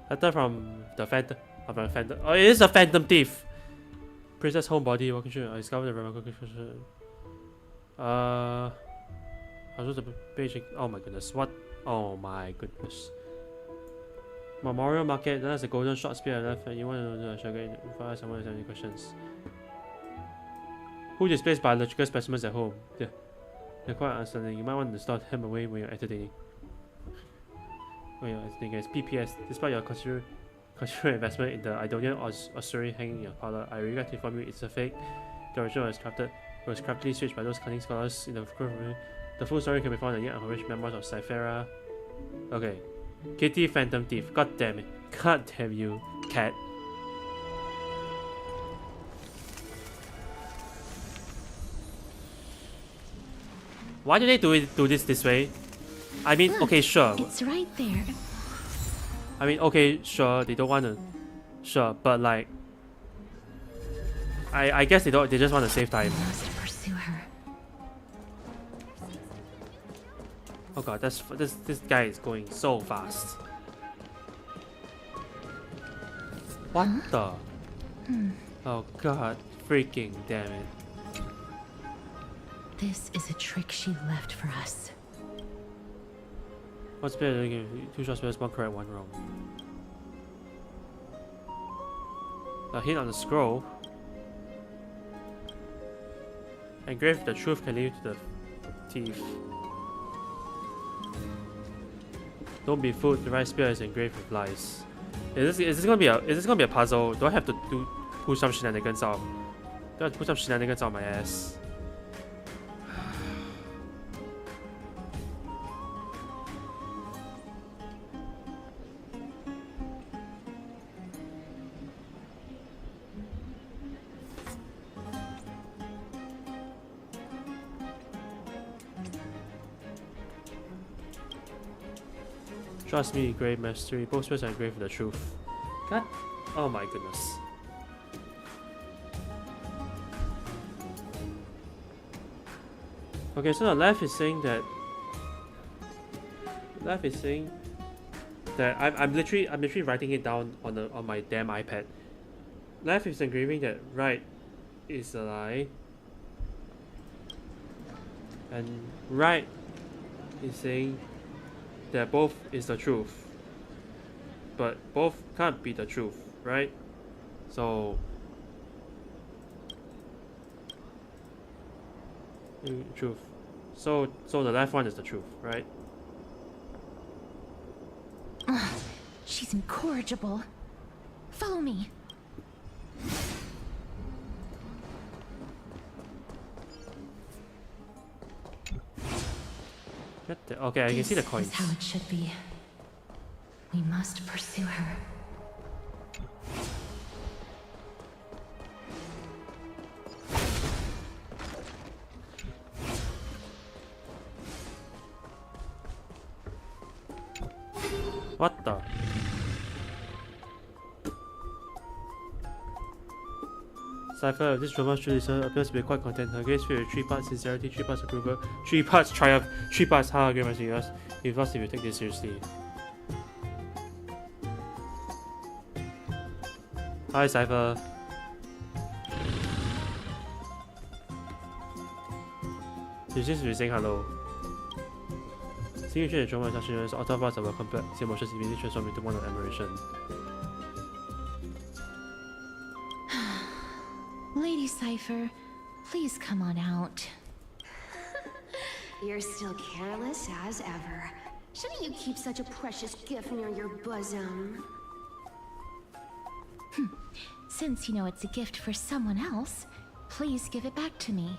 Letter from the Phantom. Oh, it is a Phantom thief. Princess homebody. Walking through. I discovered the remarkable. I was the page. Oh my goodness. What? Oh my goodness. Memorial Market. Then there's a golden short spear left. You want to know? Shall get if someone has any questions. Who displays biological specimens at home? They're quite understanding. You might want to start him away when you're entertaining. It's PPS. Despite your considerable investment in the Idonian ossuary hanging in your parlor, I regret to inform you it's a fake. The original was craftily switched by those cunning scholars in the room. The full story can be found in the yet unpublished memoirs of Cipher. Okay. Kitty Phantom Thief. God damn it. God damn you, cat. Why do they do this way? I mean, Look, okay, sure. It's right there. I mean, okay, sure, they don't want to, sure, but like, I guess they don't. They just want to save time. Must pursue her. Oh god, this guy is going so fast. What the? Oh god, freaking damn it. This is a trick she left for us. What's better than 2 shots spells, 1 correct, 1 wrong. A hint on the scroll. Engrave the truth can lead to the thief. Don't be fooled, the right spear is engraved with lies. Is this gonna be a puzzle? Do I have to pull some shenanigans out? Do I have to put some shenanigans on my ass? Trust me, great mystery. Both spells are engraved with the truth. God, oh my goodness. Okay, so the left is saying that. Left is saying that I'm literally writing it down on my damn iPad. Left is engraving that right is a lie, and right is saying that both is the truth, but both can't be the truth, right? So truth. So the left one is the truth, right? Ugh, she's incorrigible. Follow me. Okay, I can see the coins. This is how it should be. We must pursue her. What the? Cipher, this drama's truly appears to be quite content. Her gaze filled with 3 parts sincerity, 3 parts approval, 3 parts triumph, 3 parts how great must be yours. You've lost if you take this seriously. Hi, Cipher. She seems to be saying hello. Seeing you change the drama is outer parts of her complex emotions immediately transform into one of admiration. Lady Cipher, please come on out. You're still careless as ever. Shouldn't you keep such a precious gift near your bosom? Since you know it's a gift for someone else, please give it back to me.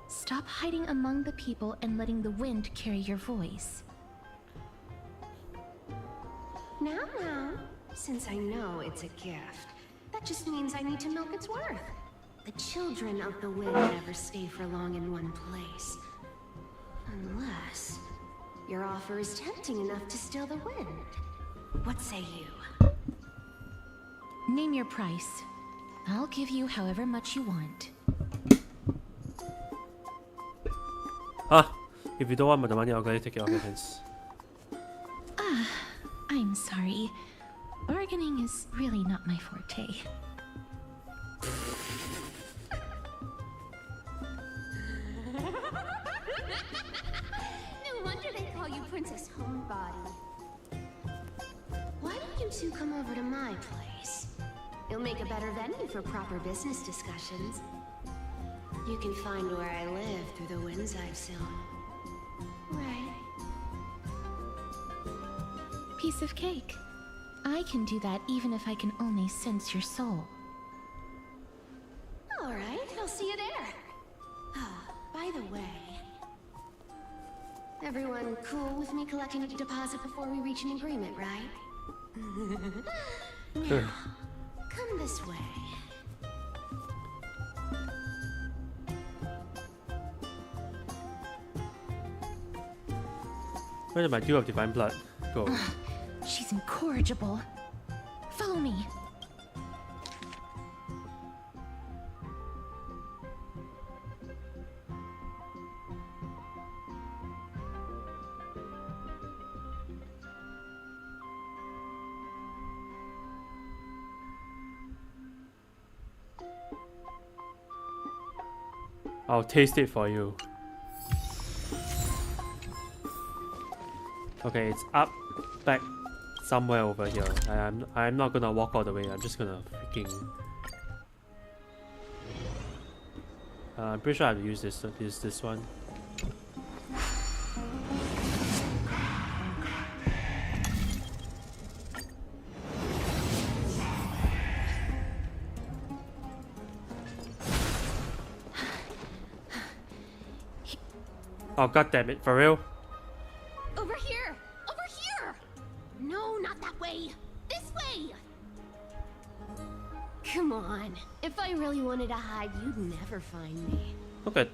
Stop hiding among the people and letting the wind carry your voice. Now, since I know it's a gift, that just means I need to milk its worth. The children of the wind never stay for long in one place. Unless your offer is tempting enough to steal the wind. What say you? Name your price. I'll give you however much you want. If you don't want the money, I'll gladly take it off your hands. I'm sorry. Bargaining is really not my forte. No wonder they call you Princess Homebody. Why don't you two come over to my place? It'll make a better venue for proper business discussions. You can find where I live through the winds I've sown. Right. Piece of cake. I can do that even if I can only sense your soul. All right, I'll see you there. By the way, everyone cool with me collecting a deposit before we reach an agreement, right? Now, come this way. Where did my dew of divine blood go? She's incorrigible. Follow me. I'll taste it for you. Okay, it's up, back, somewhere over here. I'm not gonna walk all the way. I'm just gonna freaking. I'm pretty sure I have to use this one. Oh god damn it, for real? Over here! Over here! No, not that way! This way! Come on. If I really wanted to hide, you'd never find me. Okay.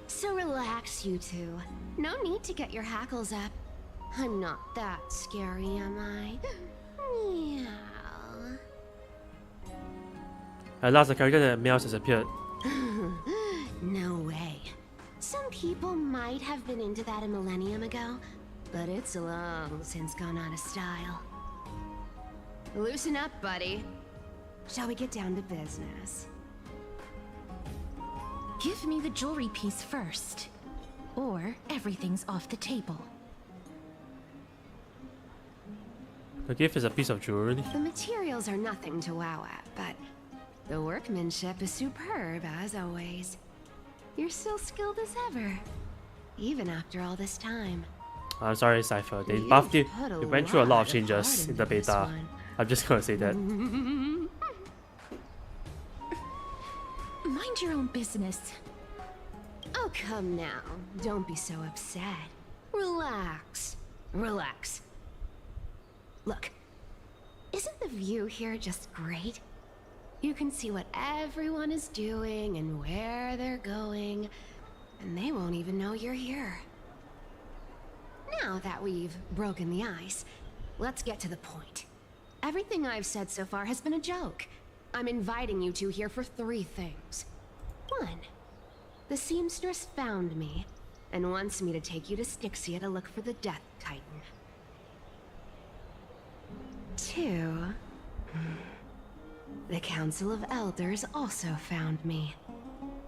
So relax, you two. No need to get your hackles up. I'm not that scary, am I? Meow. At last, the character that meows has appeared. No way. Some people might have been into that a millennium ago, but it's long since gone out of style. Loosen up, buddy. Shall we get down to business? Give me the jewelry piece first, or everything's off the table. The gift is a piece of jewelry. The materials are nothing to wow at, but the workmanship is superb as always. You're still skilled as ever, even after all this time. I'm sorry, Cipher. They buffed it. They went through a lot of changes in the beta. I'm just gonna say that. Mind your own business. Oh, come now. Don't be so upset. Relax. Relax. Look, isn't the view here just great? You can see what everyone is doing and where they're going, and they won't even know you're here. Now that we've broken the ice, let's get to the point. Everything I've said so far has been a joke. I'm inviting you two here for 3 things. 1, the seamstress found me and wants me to take you to Styxia to look for the Death Titan. 2, the Council of Elders also found me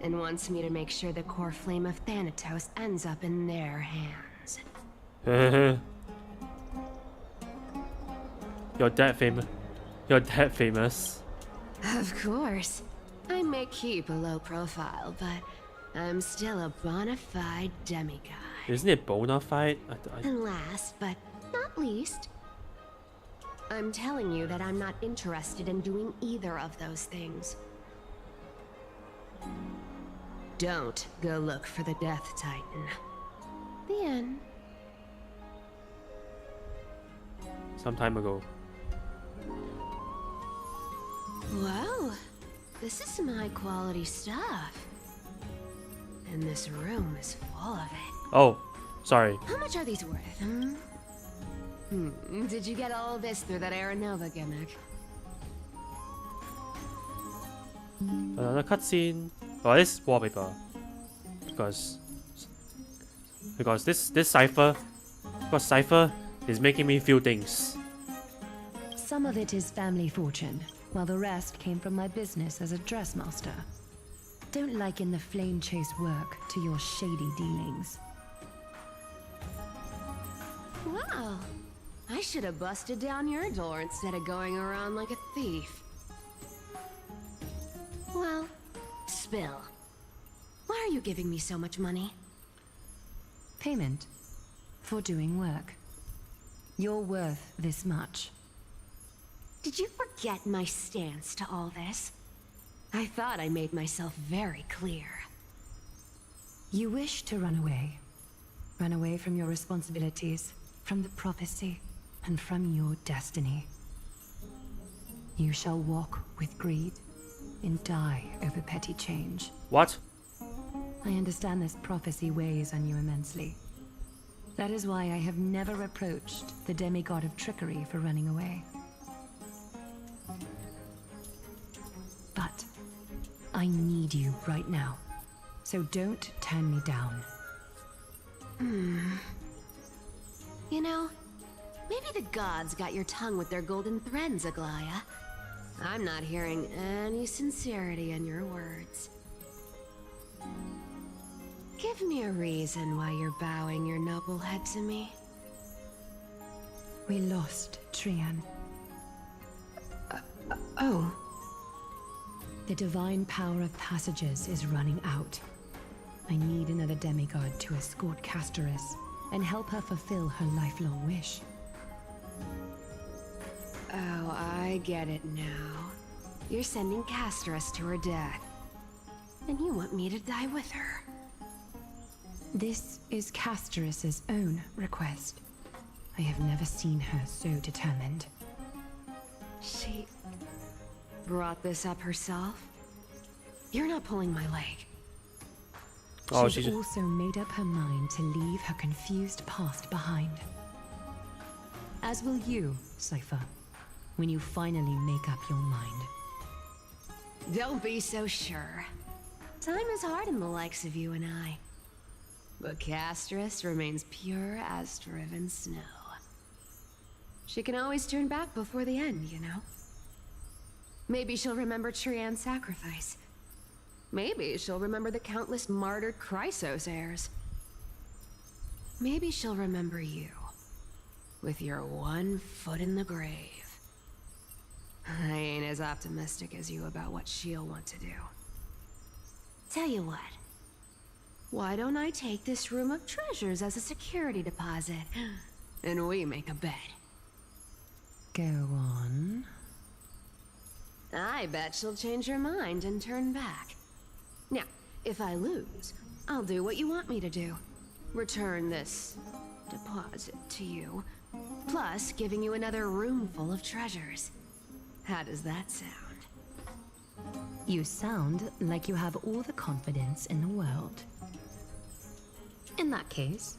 and wants me to make sure the core flame of Thanatos ends up in their hands. You're that famous. You're that famous. Of course. I may keep a low profile, but I'm still a bona fide demigod. Isn't it bona fide? And last but not least, I'm telling you that I'm not interested in doing either of those things. Don't go look for the Death Titan. The end. Some time ago. Wow, this is some high quality stuff. And this room is full of it. Oh, sorry. How much are these worth, Did you get all this through that Aranova gimmick? Another cutscene. Oh, this wallpaper. Because this Cipher. Because Cipher is making me feel things. Some of it is family fortune, while the rest came from my business as a dressmaster. Don't liken the flame chase work to your shady dealings. Wow. I should have busted down your door instead of going around like a thief. Well, spill. Why are you giving me so much money? Payment for doing work. You're worth this much. Did you forget my stance to all this? I thought I made myself very clear. You wish to run away. Run away from your responsibilities, from the prophecy, and from your destiny. You shall walk with greed and die over petty change. What? I understand this prophecy weighs on you immensely. That is why I have never approached the demigod of trickery for running away. But I need you right now, so don't turn me down. You know, maybe the gods got your tongue with their golden threads, Aglaya. I'm not hearing any sincerity in your words. Give me a reason why you're bowing your noble head to me. We lost Trian. Oh. The divine power of passages is running out. I need another demigod to escort Castoris and help her fulfill her lifelong wish. Oh, I get it now. You're sending Castoris to her death. And you want me to die with her. This is Castoris' own request. I have never seen her so determined. She brought this up herself? You're not pulling my leg. Oh, She's also made up her mind to leave her confused past behind. As will you, Cipher, when you finally make up your mind. Don't be so sure. Time is hard in the likes of you and I. But Castoris remains pure as driven snow. She can always turn back before the end, you know? Maybe she'll remember Trian's sacrifice. Maybe she'll remember the countless martyred Chrysos heirs. Maybe she'll remember you, with your one foot in the grave. I ain't as optimistic as you about what she'll want to do. Tell you what. Why don't I take this room of treasures as a security deposit, and we make a bet? Go on. I bet she'll change her mind and turn back. Now, if I lose, I'll do what you want me to do. Return this deposit to you, plus giving you another room full of treasures. How does that sound? You sound like you have all the confidence in the world. In that case,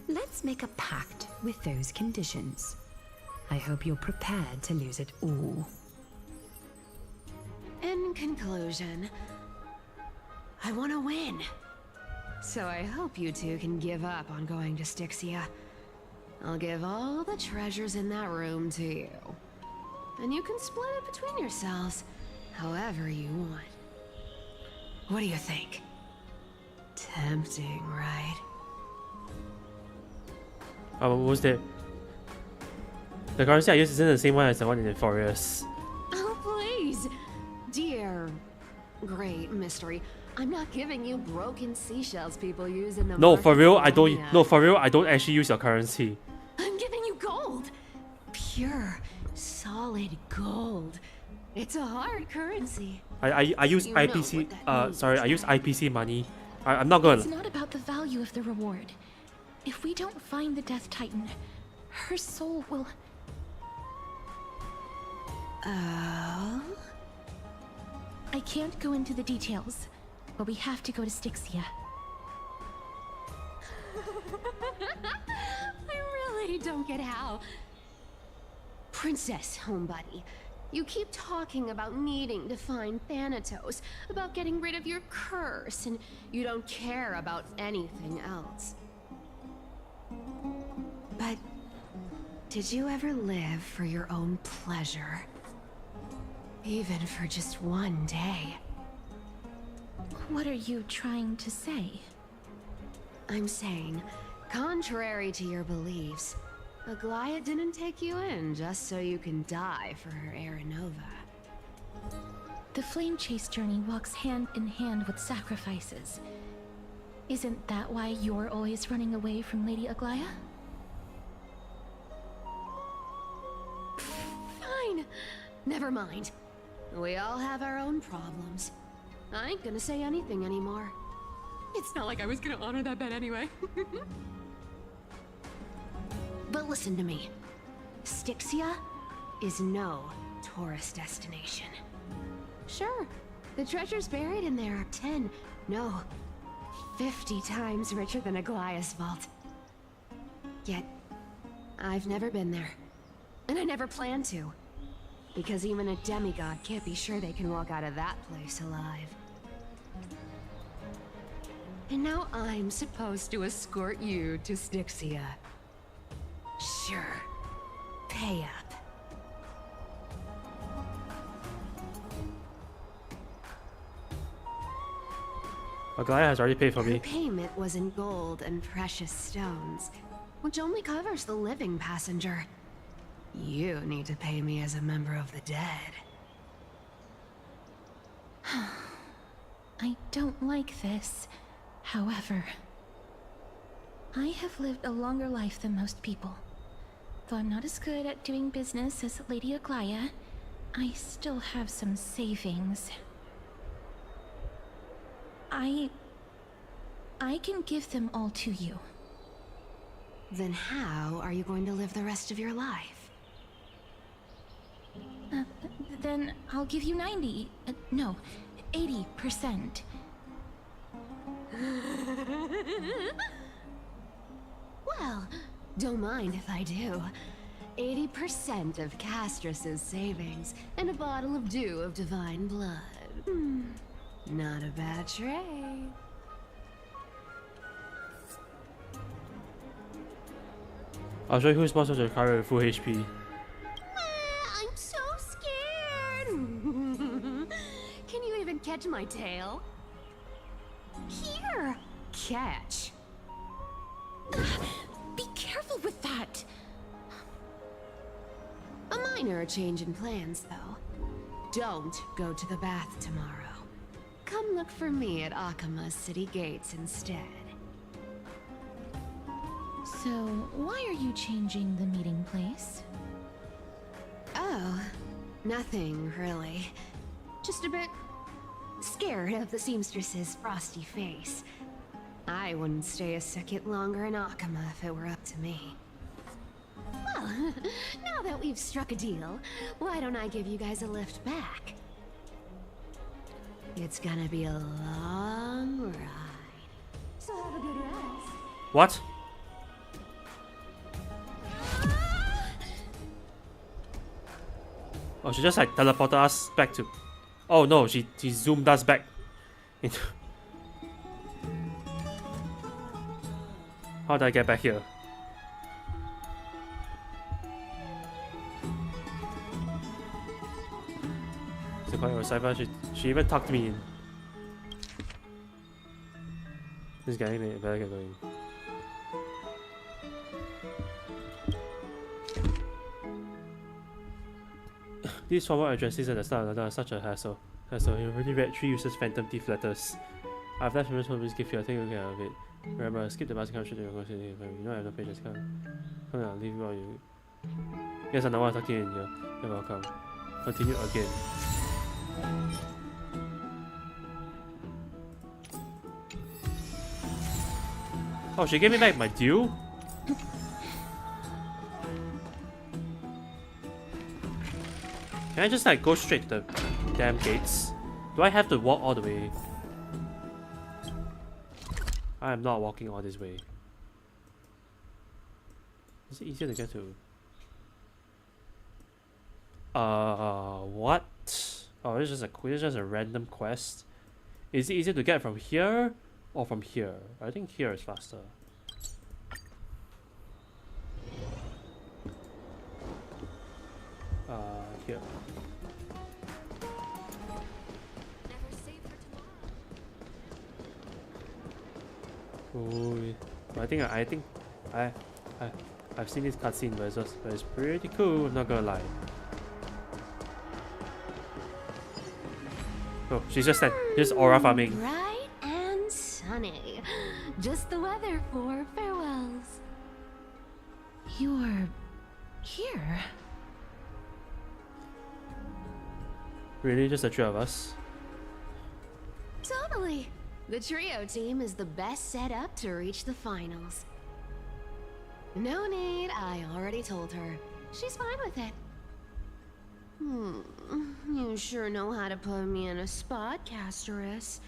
let's make a pact with those conditions. I hope you're prepared to lose it all. In conclusion, I want to win. So I hope you two can give up on going to Styxia. I'll give all the treasures in that room to you. And you can split it between yourselves, however you want. What do you think? Tempting, right? What was that? The currency I use isn't the same one as the one in the forest. Oh, please! Dear great mystery, I'm not giving you broken seashells people use in the No, for real, I market. don't. No, for real, I don't actually use your currency. I'm giving you gold! Pure, solid gold. It's a hard currency. I use You know IPC. what that means, Sorry, I use IPC money. I'm not gonna. It's not about the value of the reward. If we don't find the Death Titan, her soul will... Oh? I can't go into the details, but we have to go to Styxia. I really don't get how. Princess, homebuddy, you keep talking about needing to find Thanatos, about getting rid of your curse, and you don't care about anything else. But did you ever live for your own pleasure? Even for just one day? What are you trying to say? I'm saying, contrary to your beliefs, Aglaia didn't take you in just so you can die for her Aranova. The flame chase journey walks hand in hand with sacrifices. Isn't that why you're always running away from Lady Aglaia? Fine. Never mind. We all have our own problems. I ain't gonna say anything anymore. It's not like I was gonna honor that bet anyway. But listen to me. Styxia is no tourist destination. Sure, the treasures buried in there are 10, no, 50 times richer than Aglaia's vault. Yet, I've never been there. And I never plan to. Because even a demigod can't be sure they can walk out of that place alive. And now I'm supposed to escort you to Styxia. Sure. Pay up. Aglaia has already paid for Her me. payment was in gold and precious stones, which only covers the living passenger. You need to pay me as a member of the dead. I don't like this. However, I have lived a longer life than most people. Though I'm not as good at doing business as Lady Aglaia, I still have some savings. I can give them all to you. Then how are you going to live the rest of your life? Then I'll give you 90, no, 80%. Well, don't mind if I do. 80% of Castrus's savings and a bottle of dew of divine blood. Not a bad trade. I'll show you who's sponsored to carry with full HP. I'm so scared. Can you even catch my tail? Here. Catch. Be careful with that. A minor change in plans, though. Don't go to the bath tomorrow. Come look for me at Akama's city gates instead. So, why are you changing the meeting place? Oh, nothing really. Just a bit scared of the seamstress's frosty face. I wouldn't stay a second longer in Akama if it were up to me. Well, now that we've struck a deal, why don't I give you guys a lift back? It's gonna be a long ride. So have a good rest. What? Oh, she just like teleported us back to... Oh no, she zoomed us back into... How did I get back here? So quite with Cipher, she even tucked me in. This guy better get going. These forward addresses at the start are such a hassle. You already read 3 useless phantom thief letters. I've left members home to give you a take care of it. Remember, skip the bus and come straight to your conversation. You know I have no patience. Come on, leave while you. Yes, I know what I'm talking in here. You're welcome. Continue again. Oh, she gave me back my due? Can I just like go straight to the damn gates? Do I have to walk all the way? I am not walking all this way. Is it easier to get to? What? Oh, it's just a random quest. Is it easier to get from here or from here? I think here is faster. Here. Ooh, I've seen this cutscene, but it's pretty cool. Not gonna lie. Oh, she's just aura farming. Bright and sunny. Just the weather for farewells. You're here. Really, just the 3 of us? Totally. The trio team is the best set up to reach the finals. No need, I already told her. She's fine with it. You sure know how to put me in a spot, Casterus.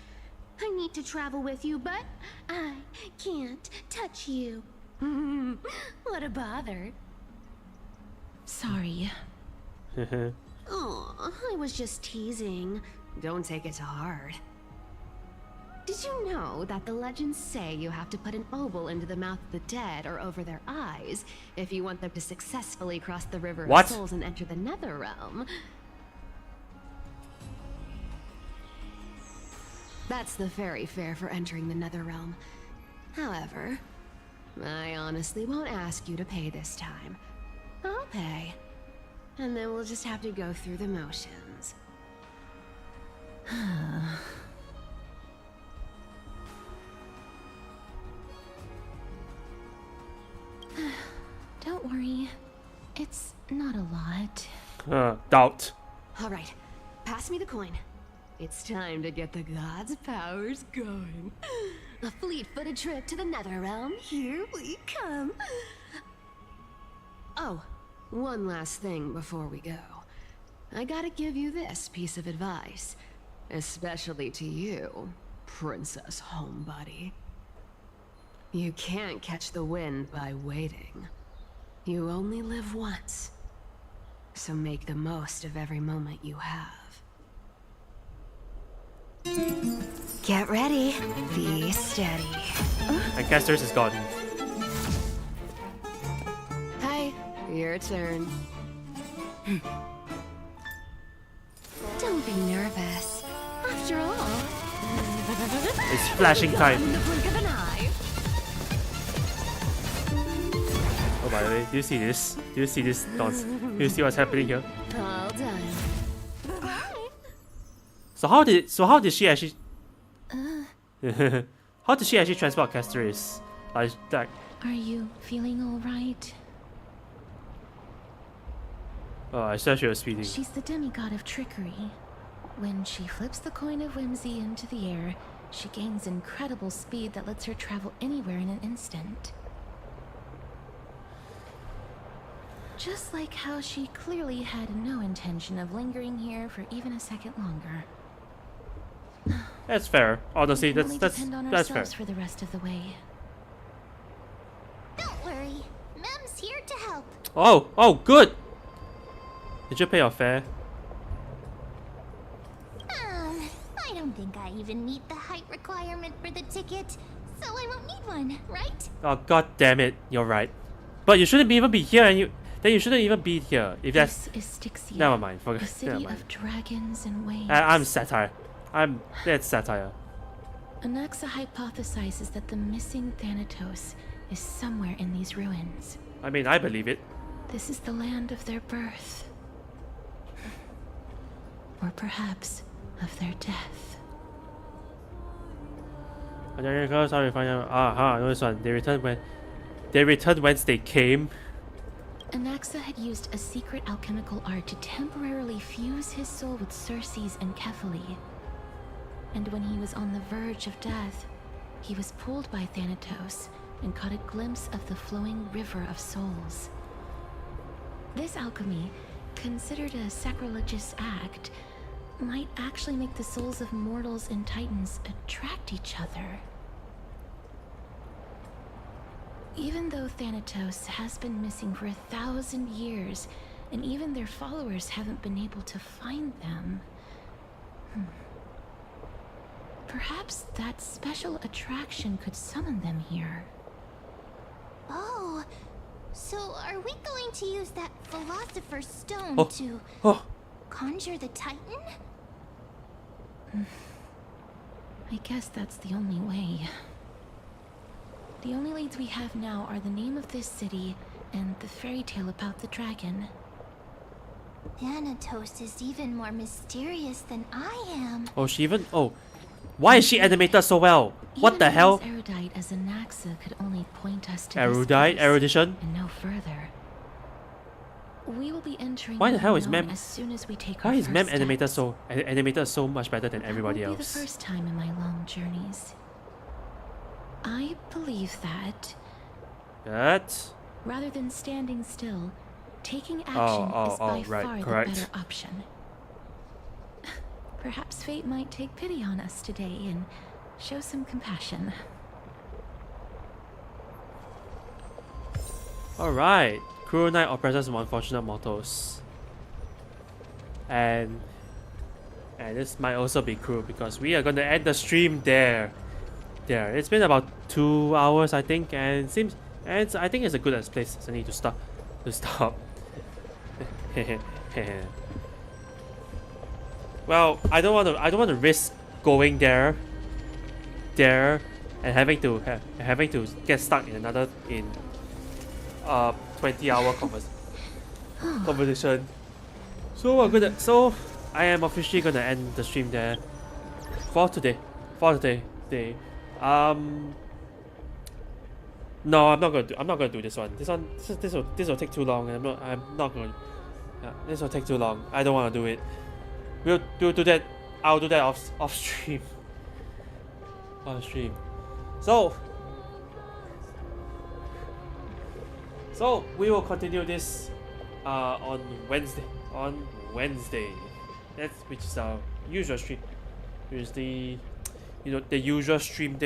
I need to travel with you, but I can't touch you. What a bother. Sorry. Oh, I was just teasing. Don't take it to heart. Did you know that the legends say you have to put an obol into the mouth of the dead or over their eyes if you want them to successfully cross the river of souls and enter the nether realm? That's the ferry fare for entering the Netherrealm. However, I honestly won't ask you to pay this time. I'll pay. And then we'll just have to go through the motions. Don't worry. It's not a lot. Doubt. Alright, pass me the coin. It's time to get the gods' powers going. A fleet-footed trip to the Netherrealm. Here we come. Oh, one last thing before we go. I gotta give you this piece of advice. Especially to you, Princess Homebody. You can't catch the wind by waiting. You only live once. So make the most of every moment you have. Get ready. Be steady. And Castor's is gone. Hi, your turn. Don't be nervous. After all, it's flashing time. in the blink of an eye. Oh, by the way, do you see this? Do you see this dance? Do you see what's happening here? All done. So how did she actually how did she actually transport Castoris? Like Are you feeling alright? oh, I said she was speeding. She's the demigod of trickery. When she flips the coin of whimsy into the air, she gains incredible speed that lets her travel anywhere in an instant. Just like how she clearly had no intention of lingering here for even a second longer. That's fair. Honestly, We can only that's depend on fair. ourselves for the rest of the way. Don't worry. Mem's here to help. Oh, good. Did you pay your fare? I don't think I even meet the height requirement for the ticket, so I won't need one, right? Oh, god damn it! You're right. But you shouldn't even be here, and you shouldn't even be here. If that's This is Styxia, never mind. the Forget. Never city mind. of dragons and waves. I'm satire. That's satire. Anaxa hypothesizes that the missing Thanatos is somewhere in these ruins. I mean, I believe it. This is the land of their birth. Or perhaps of their death. And then goes how we find out. No, this one. They returned whence they came. Anaxa had used a secret alchemical art to temporarily fuse his soul with Circe's and Kephae. And when he was on the verge of death, he was pulled by Thanatos and caught a glimpse of the flowing river of souls. This alchemy, considered a sacrilegious act, might actually make the souls of mortals and titans attract each other. Even though Thanatos has been missing for 1,000 years, and even their followers haven't been able to find them, perhaps that special attraction could summon them here. Oh, so are we going to use that Philosopher's Stone to conjure the Titan? I guess that's the only way. The only leads we have now are the name of this city and the fairy tale about the dragon. Thanatos is even more mysterious than I am. Oh, she even. Oh, why is she animated so well? What the hell? Even as erudite as Anaxa could only point us to Erudite, this erudition. and no further. We will be entering. Why the hell is unknown Mem? as soon as we take Why our is Mem first animated steps. so much better than everybody That won't be else? the first time in my long journeys. I believe that rather than standing still, taking action is by far the better option. Perhaps fate might take pity on us today and show some compassion. Alright. Cruel night oppresses unfortunate mortals. And this might also be cruel because we are gonna end the stream there. It's been about 2 hours, I think, and I think it's a good place. I need to stop. Well, I don't want to risk going there there and having to get stuck in another 20-hour conversation. So I am officially gonna end the stream there for today. No, I'm not gonna do this one. This will take too long. I'm not going. This will take too long. I don't want to do it. We'll do that. I'll do that off stream. On stream. So we will continue this on Wednesday. That's which is our usual stream. Which is the usual streaming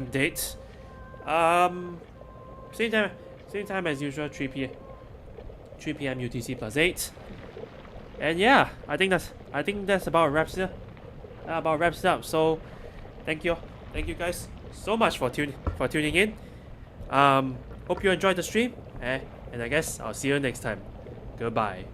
date. Same time as usual, 3 p.m. UTC +8. And yeah, I think that's about wraps it up. So thank you guys so much for tuning in. Hope you enjoyed the stream, and I guess I'll see you next time. Goodbye.